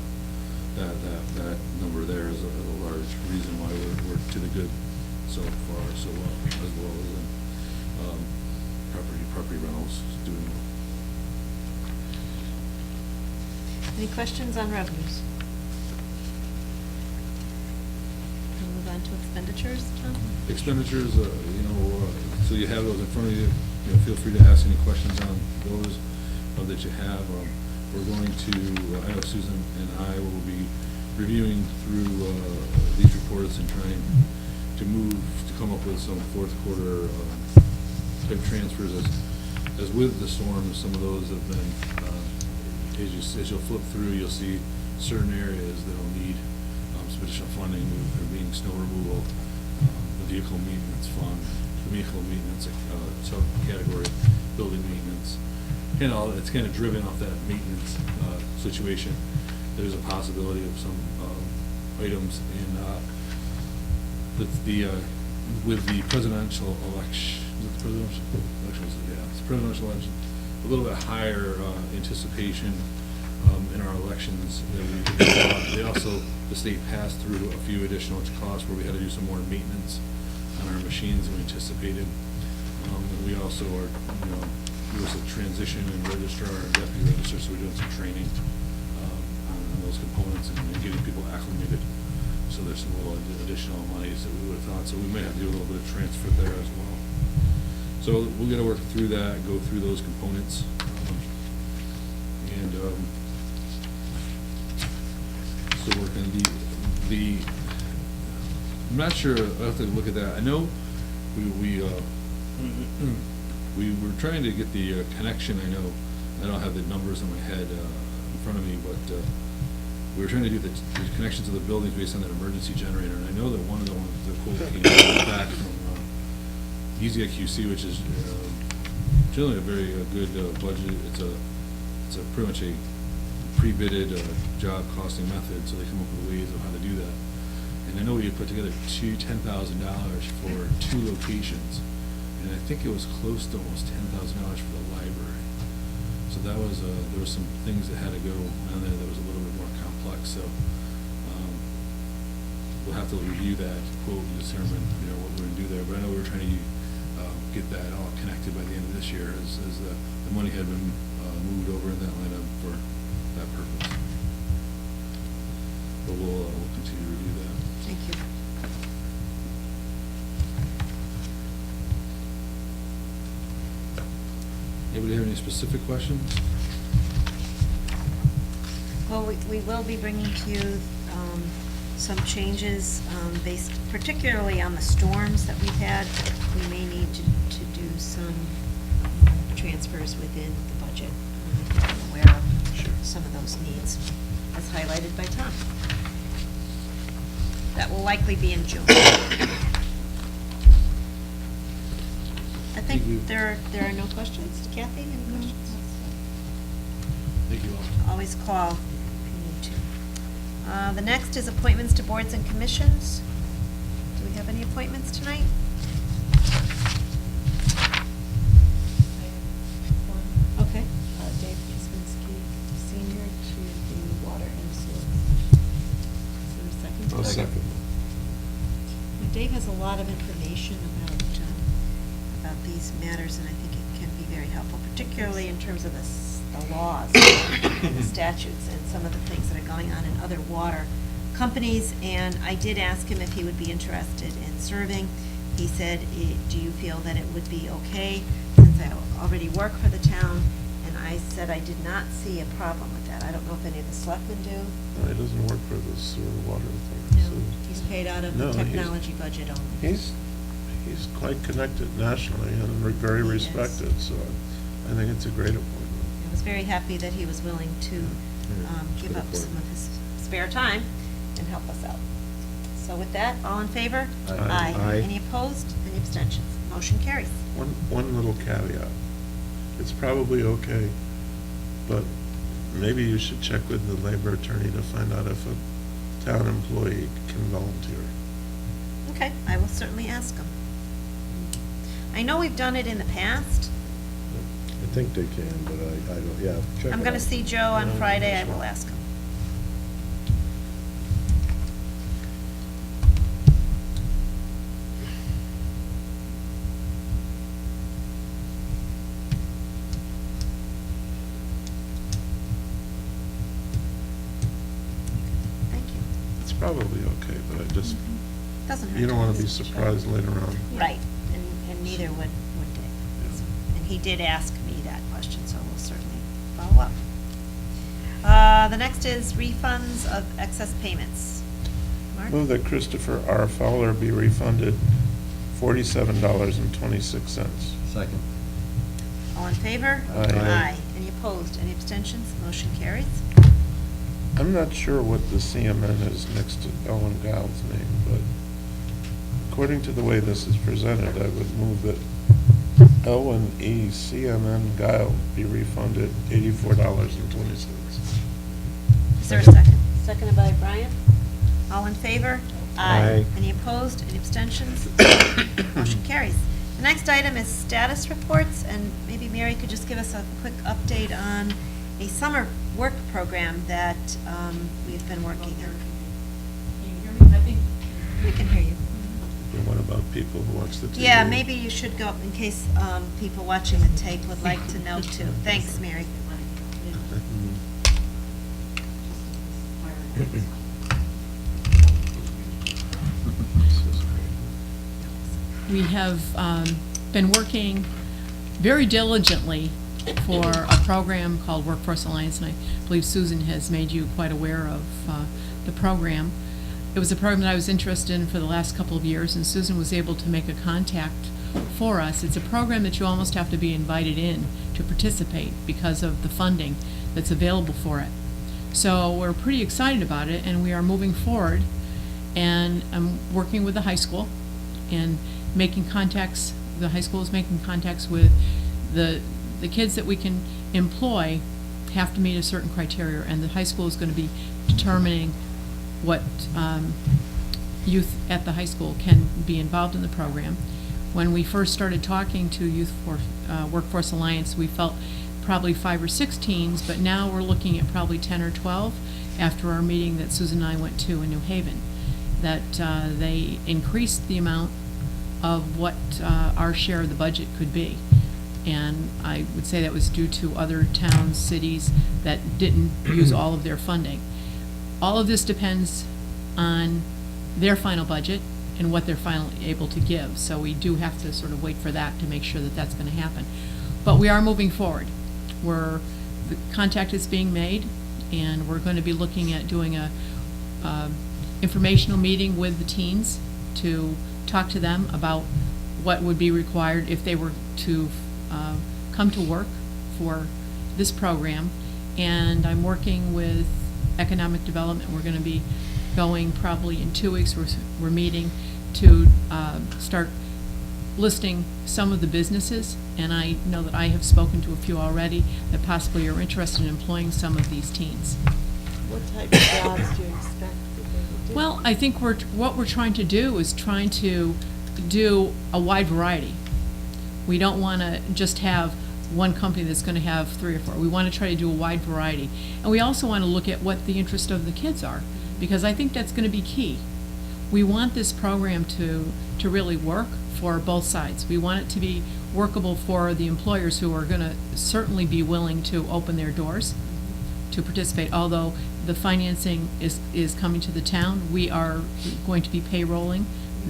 That number there is a large reason why we're to the good so far, so well, as well as property rentals doing well. Any questions on revenues? We'll move on to expenditures, Tom? Expenditures, so you have those in front of you. Feel free to ask any questions on those that you have. We're going to, I know Susan and I will be reviewing through these reports and trying to come up with some fourth quarter type transfers as with the storms. Some of those have been, as you'll flip through, you'll see certain areas that'll need some additional funding. There being snow removal, the vehicle maintenance fund, the vehicle maintenance subcategory, building maintenance. It's kind of driven off that maintenance situation. There's a possibility of some items in with the presidential election. Is it the presidential election? Yeah, it's the presidential election. A little bit higher anticipation in our elections. They also, the state passed through a few additional costs where we had to do some more maintenance on our machines than we anticipated. And we also are, there was a transition in registrar and deputy registrar, so we're doing some training on those components and getting people acclimated. So there's some little additional monies that we would have thought, so we may have to do a little bit of transfer there as well. So we're gonna work through that, go through those components. Still working I'm not sure, I'll have to look at that. I know we were trying to get the connection. I know I don't have the numbers in my head in front of me, but we were trying to do the connection to the buildings based on that emergency generator. And I know that one of the ones, the quote came back from Easy QC, which is generally a very good budget. It's a pretty much a pre-bidded job costing method, so they come up with ways of how to do that. And I know we had put together $10,000 for 2 locations, and I think it was close to almost $10,000 for the library. So that was there were some things that had to go on there that was a little bit more complex. So we'll have to review that quote and determine, what we're gonna do there. But I know we were trying to get that all connected by the end of this year, as the money had been moved over in that line item for that purpose. But we'll continue to review that. Thank you. Anybody have any specific questions? Well, we will be bringing to you some changes based particularly on the storms that we've had. We may need to do some transfers within the budget. I think I'm aware of some of those needs, as highlighted by Tom. That will likely be in June. I Thank you. think there are no questions. Kathy, any questions? Thank you all. Always call if you need to. The next is appointments to boards and commissions. Do we have any appointments tonight? Okay. Dave Kuzminski, Senior, to the Water and Sewer. Is there a second? I'll second. Dave has a lot of information about these matters, and I think it can be very helpful, particularly in terms of the laws and the statutes and some of the things that are going on in other water companies. And I did ask him if he would be interested in serving. He said, do you feel that it would be okay, since I already work for the town? And I said I did not see a problem with that. I don't know if any of the selectmen do. No, he doesn't work for the sewer water thing. so- He's paid out of No, the he's- technology budget only. He's quite connected nationally and very He is. respected, so I think it's a great appointment. I was very happy that he was willing to give good up some appointment. of his spare time and help us out. So with that, all in favor? Aye. Aye. Any opposed? Any abstentions? Motion carries. One little caveat. It's probably okay, but maybe you should check with the labor attorney to find out if a town employee can volunteer. Okay, I will certainly ask him. I know we've done it in the past. I think they can, but I don't, yeah, check I'm it going to out. see Joe on Yeah, Friday. I that's will fine. ask him. Thank you. It's probably okay, but I just, Doesn't hurt. you don't want to be ask. surprised later on. Right, and neither would Dave. Yeah. And he did ask me that question, so we'll certainly follow up. The next is refunds of excess payments. Mark? Move that Christopher R. Fowler be refunded $47.26. Second. All in favor? Aye. Any opposed? Any abstentions? Motion carries. I'm not sure what the CMN is next to Ellen Giles' name, but according to the way this is presented, I would move that Ellen E. CMN Guile be refunded $84.20. Is there a second? Seconded by Brian. All in favor? Aye. Any opposed? Any abstentions? Motion carries. The next item is status reports, and maybe Mary could just give us a quick update on a summer work program that we've been working on. Can you hear me? I think. We can hear you. And what about people who watch the TV? Yeah, maybe you should go, in case people watching the tape would like to know too. Thanks, Mary. We have been working very diligently for a program called Workforce Alliance, and I believe Susan has made you quite aware of the program. It was a program that I was interested in for the last couple of years, and Susan was able to make a contact for us. It's a program that you almost have to be invited in to participate because of the funding that's available for it. So we're pretty excited about it, and we are moving forward. And I'm working with the high school and making contacts. The high school is making contacts with the kids that we can employ have to meet a certain criteria, and the high school is going to be determining what youth at the high school can be involved in the program. When we first started talking to Workforce Alliance, we felt probably 5 or 6 teens, but now we're looking at probably 10 or 12 after our meeting that Susan and I went to in New Haven. that they increased the amount of what our share of the budget could be. And I would say that was due to other towns, cities that didn't use all of their funding. All of this depends on their final budget and what they're finally able to give. So we do have to sort of wait for that to make sure that that's going to happen. But we are moving forward. The contact is being made, and we're going to be looking at doing a informational meeting with the teens to talk to them about what would be required if they were to come to work for this program. And I'm working with economic development. We're going to be going probably in 2 weeks. We're meeting to start listing some of the businesses, and I know that I have spoken to a few already that possibly are interested in employing some of these teens. What type of jobs do you expect that they would do? Well, I think what we're trying to do is trying to do a wide variety. We don't want to just have one company that's going to have 3 or 4. We want to try to do a wide variety. And we also want to look at what the interest of the kids are, because I think that's going to be key. We want this program to really work for both sides. We want it to be workable for the employers who are going to certainly be willing to open their doors to participate, although the financing is coming to the town. We are going to be payrolling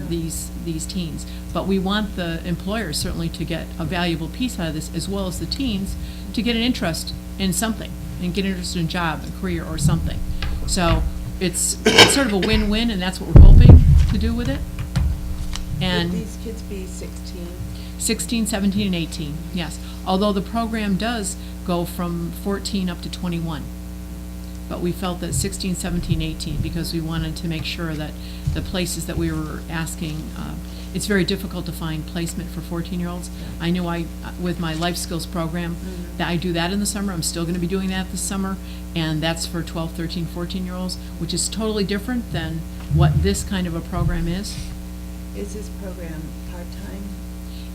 these teens. But we want the employers certainly to get a valuable piece out of this, as well as the teens to get an interest in something, and get interested in job, a career, or something. So it's sort of a win-win, and that's what we're hoping to do with it. And Would these kids be 16? 16, 17, and 18, yes. Although the program does go from 14 up to 21. But we felt that 16, 17, 18, because we wanted to make sure that the places that we were asking, it's very difficult to find placement for 14-year-olds. I knew with my life skills program, that I do that in the summer. I'm still going to be doing that this summer, and that's for 12, 13, 14-year-olds, which is totally different than what this kind of a program is. Is this program part-time?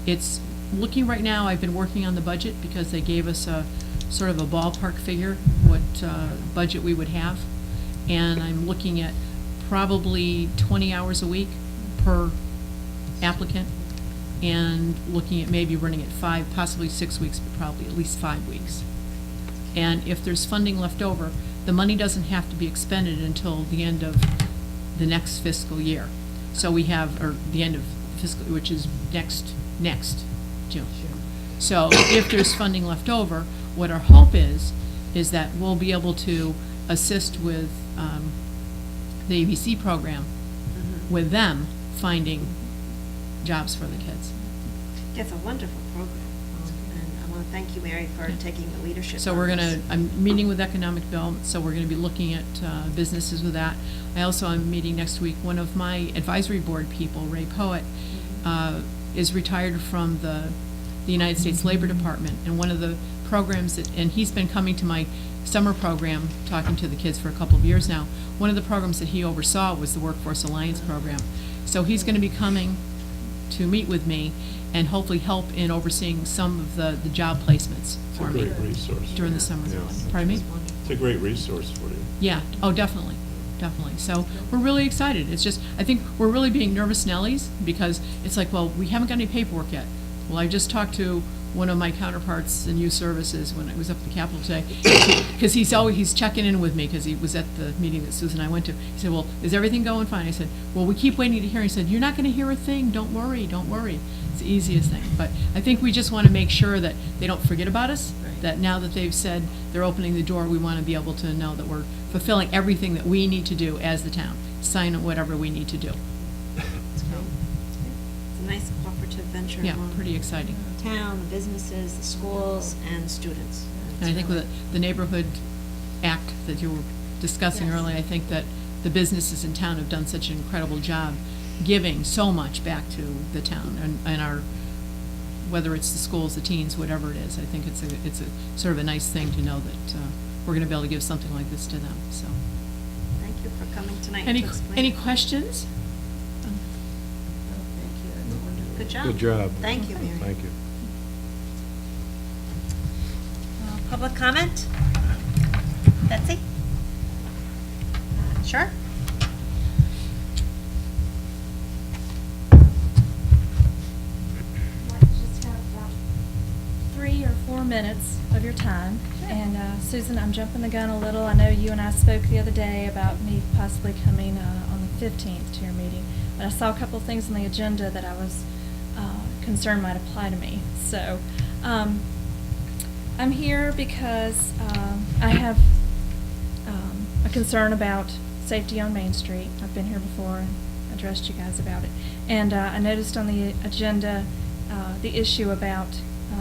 It's looking right now, I've been working on the budget because they gave us a sort of a ballpark figure, what budget we would have. And I'm looking at probably 20 hours a week per applicant, and looking at maybe running it 5, possibly 6 weeks, but probably at least 5 weeks. And if there's funding left over, the money doesn't have to be expended until the end of the next fiscal year. So we have, or the end of fiscal, which is next June. So if there's funding left over, what our hope is that we'll be able to assist with the ABC program, with them finding jobs for the kids. It's a wonderful program, and I want to thank you, Mary, for taking the leadership. So on we're this. I'm meeting with economic development, so we're gonna be looking at businesses with that. I also am meeting next week, one of my advisory board people, Ray Poet, is retired from the United States Labor Department, and one of the programs and he's been coming to my summer program, talking to the kids for a couple of years now. One of the programs that he oversaw was the Workforce Alliance program. So he's gonna be coming to meet with me and hopefully help in overseeing some of the job placements It's for a me great resource. during the summer. Yes. Pardon me? It's a great resource for you. Yeah, oh, definitely. So we're really excited. It's just, I think we're really being nervous Nellies, because it's like, well, we haven't got any paperwork yet. Well, I just talked to one of my counterparts in youth services when I was up at the Capitol today, because he's checking in with me, because he was at the meeting that Susan and I went to. He said, well, is everything going fine? I said, well, we keep waiting to hear. He said, you're not going to hear a thing. Don't worry. It's the easiest thing. But I think we just want to make sure that they don't forget about us, that now that they've said they're opening the door, we want to be able to know that we're fulfilling everything that we need to do as the town, sign whatever we need to do. It's a nice cooperative venture. Yeah, among pretty exciting. the town, the businesses, the schools, and students. And I think with the neighborhood act that you were discussing Yes. earlier, I think that the businesses in town have done such an incredible job giving so much back to the town and our, whether it's the schools, the teens, whatever it is. I think it's a sort of a nice thing to know that we're going to be able to give something like this to them, so. Thank you for coming tonight Any to explain. any questions? Oh, thank you, that's wonderful. Good job. Good job. Thank you, Mary. Thank you. Public comment? Betsy? Sure? more minutes of your time. And Susan, I'm jumping the gun a little. I know you and I spoke the other day about me possibly coming on the 15th to your meeting, but I saw a couple of things on the agenda that I was concerned might apply to me. So I'm here because I have a concern about safety on Main Street. I've been here before and addressed you guys about it. And I noticed on the agenda the issue about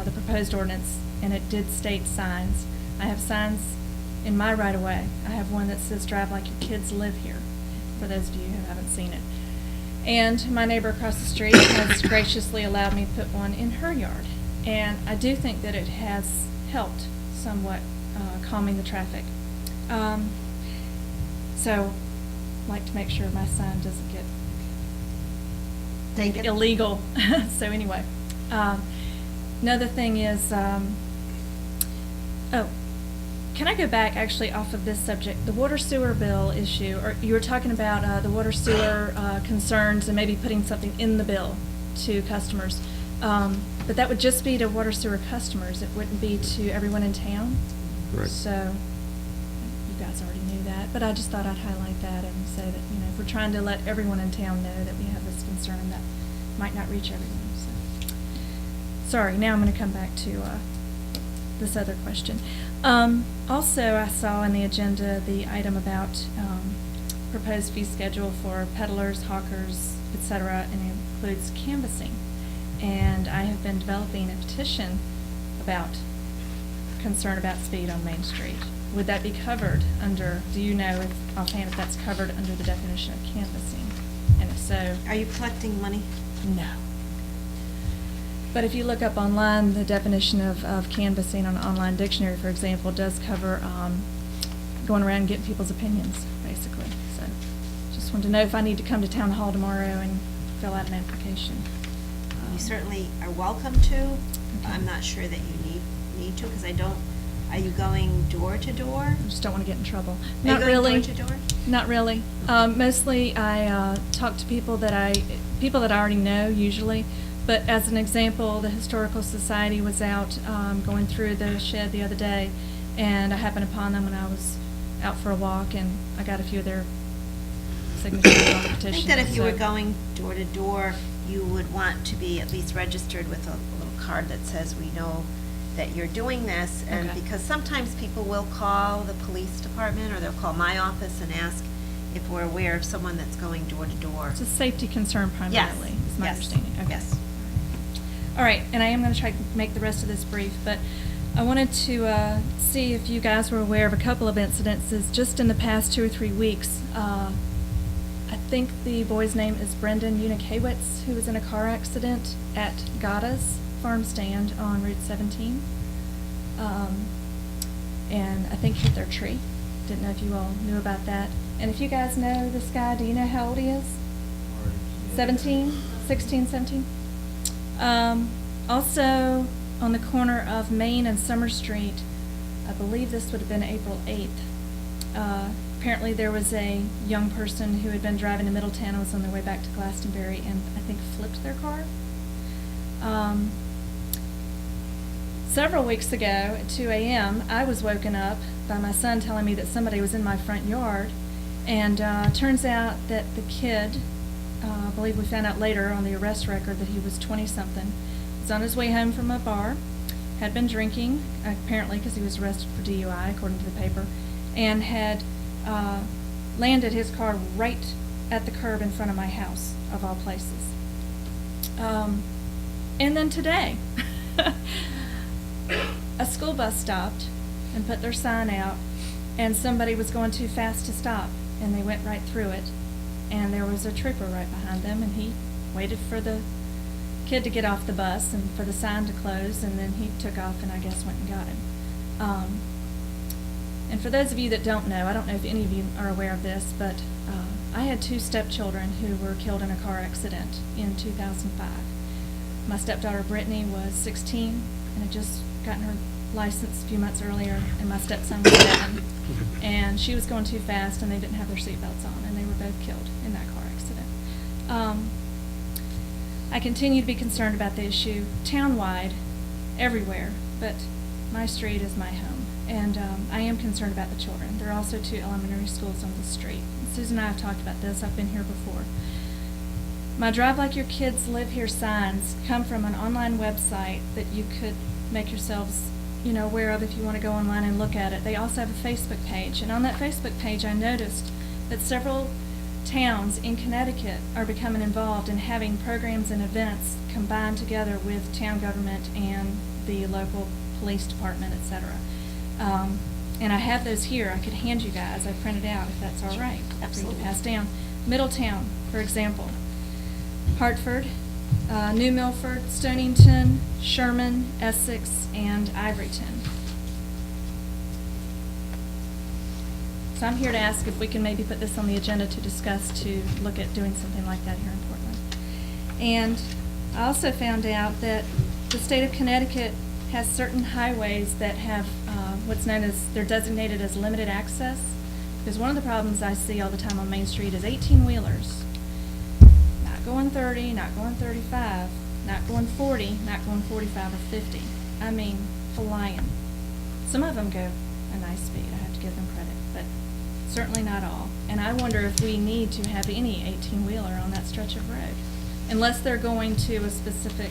the proposed ordinance, and it did state signs. I have signs in my right-of-way. I have one that says "Drive like your kids live here," for those of you who haven't seen it. And my neighbor across the street has graciously allowed me to put one in her yard. And I do think that it has helped somewhat calming the traffic. So, I'd like to make sure my sign doesn't get Take it. illegal. So anyway, another thing is, can I go back actually off of this subject? The water sewer bill issue, or you were talking about the water sewer concerns and maybe putting something in the bill to customers. But that would just be to water sewer customers. It wouldn't be to everyone in town. Correct. So you guys already knew that, but I just thought I'd highlight that and say that, you know, if we're trying to let everyone in town know that we have this concern, that might not reach everyone, so. Sorry, now I'm gonna come back to, this other question. Also, I saw on the agenda the item about, proposed fee schedule for peddlers, hawkers, et cetera, and it includes canvassing. And I have been developing a petition about concern about speed on Main Street. Would that be covered under, do you know if offhand if that's covered under the definition of canvassing? And if so, Are you collecting money? no. But if you look up online, the definition of canvassing on an online dictionary, for example, does cover going around and getting people's opinions, basically. So just wanted to know if I need to come to town hall tomorrow and fill out an application. You certainly are welcome to. I'm not sure that you need to, because I don't, are you going door to door? I just don't want to get in trouble. Are you Not going really. door to door? Not really. Mostly I talk to people that I already know usually. But as an example, the Historical Society was out going through the shed the other day, and I happened upon them when I was out for a walk, and I got a few of their signatures on the I petition. think that if you were so- going door to door, you would want to be at least registered with a little card that says, we know that you're doing this. And Okay. because sometimes people will call the police department, or they'll call my office and ask if we're aware of someone that's going door to door. It's a safety concern primarily, is my Yes, understanding. Okay. yes. All right, and I am going to try to make the rest of this brief, but I wanted to see if you guys were aware of a couple of incidences just in the past 2 or 3 weeks. I think the boy's name is Brendan Unikawitz, who was in a car accident at Gada's farm stand on Route 17. And I think hit their tree. Didn't know if you all knew about that. And if you guys know this guy, do you know how old he is? 17, 16, 17? Also, on the corner of Main and Summer Street, I believe this would have been April 8th. Apparently there was a young person who had been driving to Middletown and was on their way back to Glastonbury and I think flipped their car. Several weeks ago at 2 a.m., I was woken up by my son telling me that somebody was in my front yard. And turns out that the kid, I believe we found out later on the arrest record that he was 20-something, was on his way home from a bar, had been drinking, apparently because he was arrested for DUI, according to the paper, and had landed his car right at the curb in front of my house, of all places. And then today, a school bus stopped and put their sign out, and somebody was going too fast to stop, and they went right through it. And there was a trooper right behind them, and he waited for the kid to get off the bus and for the sign to close, and then he took off and I guess went and got him. And for those of you that don't know, I don't know if any of you are aware of this, but I had 2 stepchildren who were killed in a car accident in 2005. My stepdaughter Brittany was 16 and had just gotten her license a few months earlier, and my stepson was 7. And she was going too fast, and they didn't have their seatbelts on, and they were both killed in that car accident. I continue to be concerned about the issue townwide, everywhere, but my street is my home, and I am concerned about the children. There are also 2 elementary schools on the street. Susan and I have talked about this. I've been here before. My Drive Like Your Kids Live Here signs come from an online website that you could make yourselves, aware of if you want to go online and look at it. They also have a Facebook page, and on that Facebook page I noticed that several towns in Connecticut are becoming involved in having programs and events combined together with town government and the local police department, etc. And I have those here. I could hand you guys. I printed out if that's all right. For you Absolutely. to pass down. Middletown, for example. Hartford, New Milford, Stonington, Sherman, Essex, and Ivoryton. So I'm here to ask if we can maybe put this on the agenda to discuss, to look at doing something like that here in Portland. And I also found out that the state of Connecticut has certain highways that have what's known as, they're designated as limited access. Because one of the problems I see all the time on Main Street is 18-wheelers. Not going 30, not going 35, not going 40, not going 45 or 50. I mean, flying. Some of them go a nice speed, I have to give them credit, but certainly not all. And I wonder if we need to have any 18-wheeler on that stretch of road, unless they're going to a specific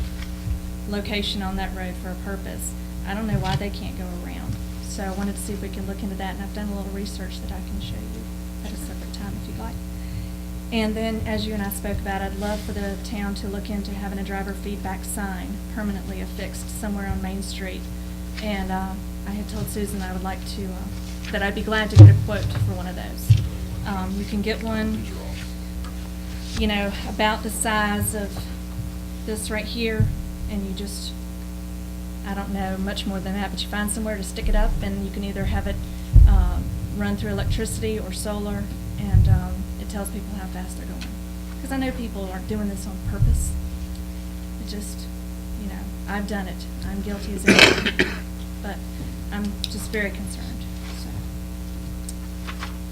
location on that road for a purpose. I don't know why they can't go around. So I wanted to see if we can look into that, and I've done a little research that I can show you at a separate time if you'd like. And then, as you and I spoke about, I'd love for the town to look into having a driver feedback sign permanently affixed somewhere on Main Street. And I had told Susan I would like to, that I'd be glad to get a quote for one of those. You can get one, about the size of this right here, and you just, I don't know much more than that, but you find somewhere to stick it up, and you can either have it run through electricity or solar, and it tells people how fast they're going. Because I know people aren't doing this on purpose. It just, I've done it. I'm guilty as anyone. But I'm just very concerned. So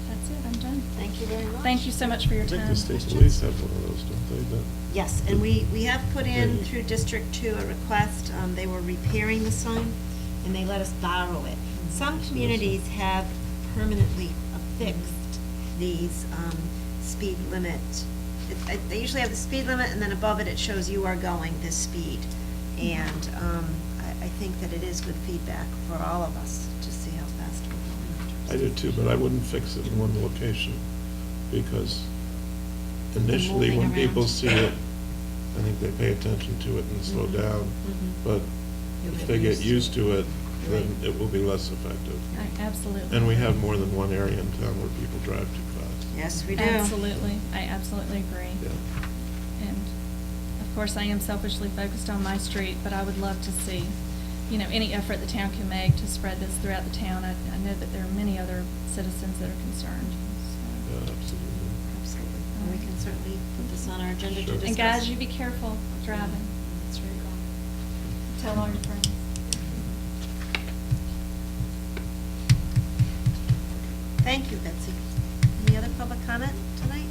that's it. I'm done. Thank you very much. Thank you so much for your I think time. the state police have one of those, don't they? That- Yes, and we have put in Yeah. through District 2 a request. They were repairing the sign, and they let us borrow it. Some communities have permanently affixed these speed limit. They usually have the speed limit, and then above it, it shows you are going this speed. And I think that it is good feedback for all of us to see how fast we're I going. do too, but I wouldn't fix it in one location, because initially, Moving when around. people see it, I think they pay attention to it and slow down. But You'll if get they get used. used to it, then Right. it will be less effective. Absolutely. And we have more than one area in town where people drive too fast. Yes, we do. Absolutely. I absolutely agree. Yeah. And of course, I am selfishly focused on my street, but I would love to see, any effort the town can make to spread this throughout the town. I know that there are many other citizens that are concerned. Yeah, absolutely. Absolutely. And we can certainly put this on our agenda to Sure. discuss. And guys, you be careful driving. That's right. Tell all your friends. Thank you, Betsy. Any other public comment tonight?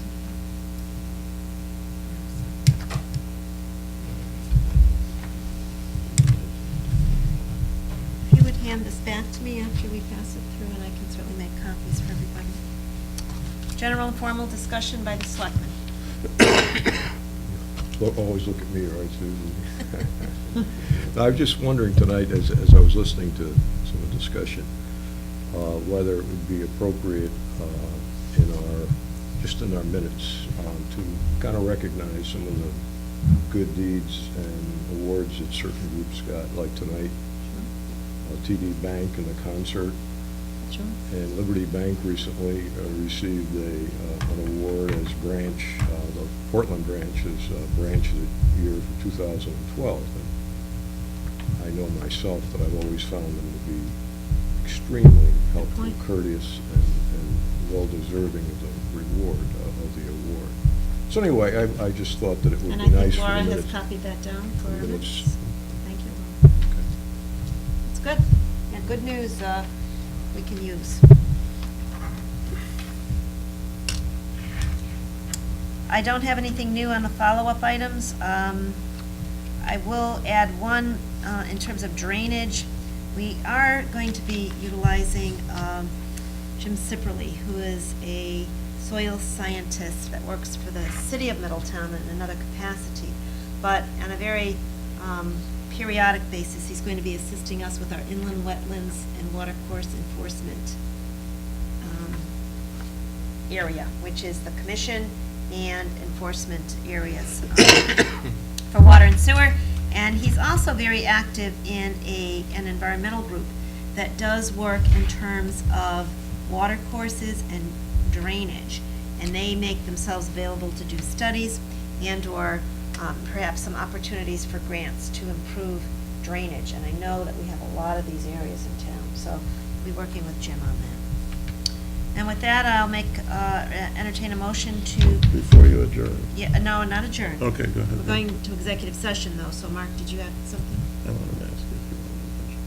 If you would hand this back to me after we pass it through, and I can certainly make copies for everybody. General and formal discussion by the selectmen. Always look at me, right, Susan? I was just wondering tonight, as I was listening to some of the discussion, whether it would be appropriate just in our minutes, to kind of recognize some of the good deeds and awards that certain groups got, like tonight, TD Bank and the concert. Sure. And Liberty Bank recently received an award as branch, the Portland branch is branch of the year for 2012. And I know myself that I've always found them to be extremely helpful, point. courteous, and well-deserving of the reward, of the award. So anyway, I just thought that it would And be I think nice for Laura the has minutes. copied that down for our Minutes. minutes. Thank you, Laura. Okay. It's good. Yeah, good news we can use. I don't have anything new on the follow-up items. I will add one in terms of drainage. We are going to be utilizing Jim Sipperly, who is a soil scientist that works for the city of Middletown in another capacity, but on a very periodic basis, he's going to be assisting us with our inland wetlands and watercourse enforcement area, which is the commission and enforcement areas for water and sewer. And he's also very active in an environmental group that does work in terms of water courses and drainage. And they make themselves available to do studies and/or perhaps some opportunities for grants to improve drainage. And I know that we have a lot of these areas in town, so we'll be working with Jim on that. And with that, I'll entertain a motion to, Before you adjourn. yeah, no, not adjourn. Okay, go ahead. We're going to executive session, though, so Mark, did you have something? I wanted to ask if you wanted to mention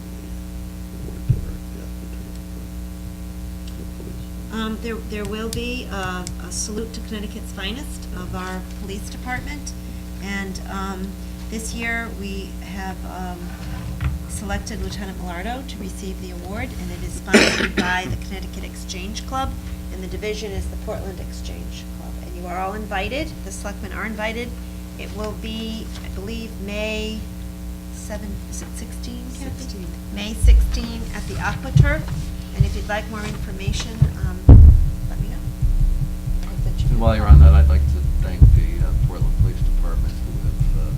the board director, the police. There will be a salute to Connecticut's finest of our police department. And this year, we have selected Lieutenant Millardo to receive the award, and it is sponsored by the Connecticut Exchange Club, and the division is the Portland Exchange Club. And you are all invited, the selectmen are invited. It will be, I believe, May 7, is it 16, Kathy? 16. May 16 at the AquaTurf. And if you'd like more information, let me know. I hope that you- And while you're on that, I'd like to thank the Portland Police Department who have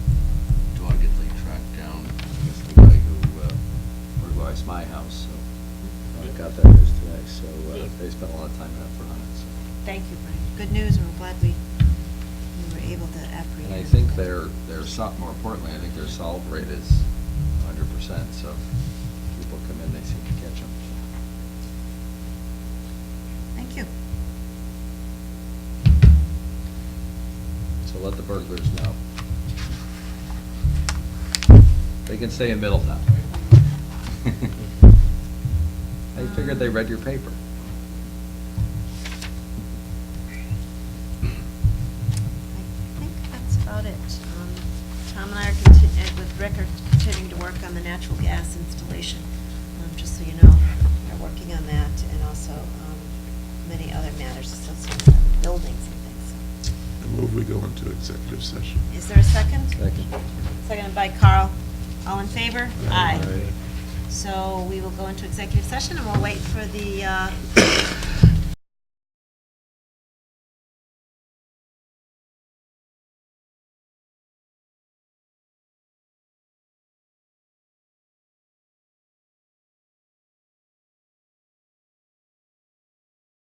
doggedly tracked down the guy who burglarized my house, so I got that news today, so they spent a lot of time and effort on it, so. Thank you, Brian. Good news, and we're glad we were able to apprehend. And I think more importantly, I think their solve rate is 100%, so people come in, they seem to catch them. Thank you. So let the burglars know. They can stay in Middletown. I figured they read your paper. I think that's about it. Tom and I are with Rick are continuing to work on the natural gas installation, just so you know. We're working on that, and also many other matters associated with buildings and things. I move we go into executive session. Is there a second? Second. Seconded by Carl. All in favor? Aye. So we will go into executive session, and we'll wait for the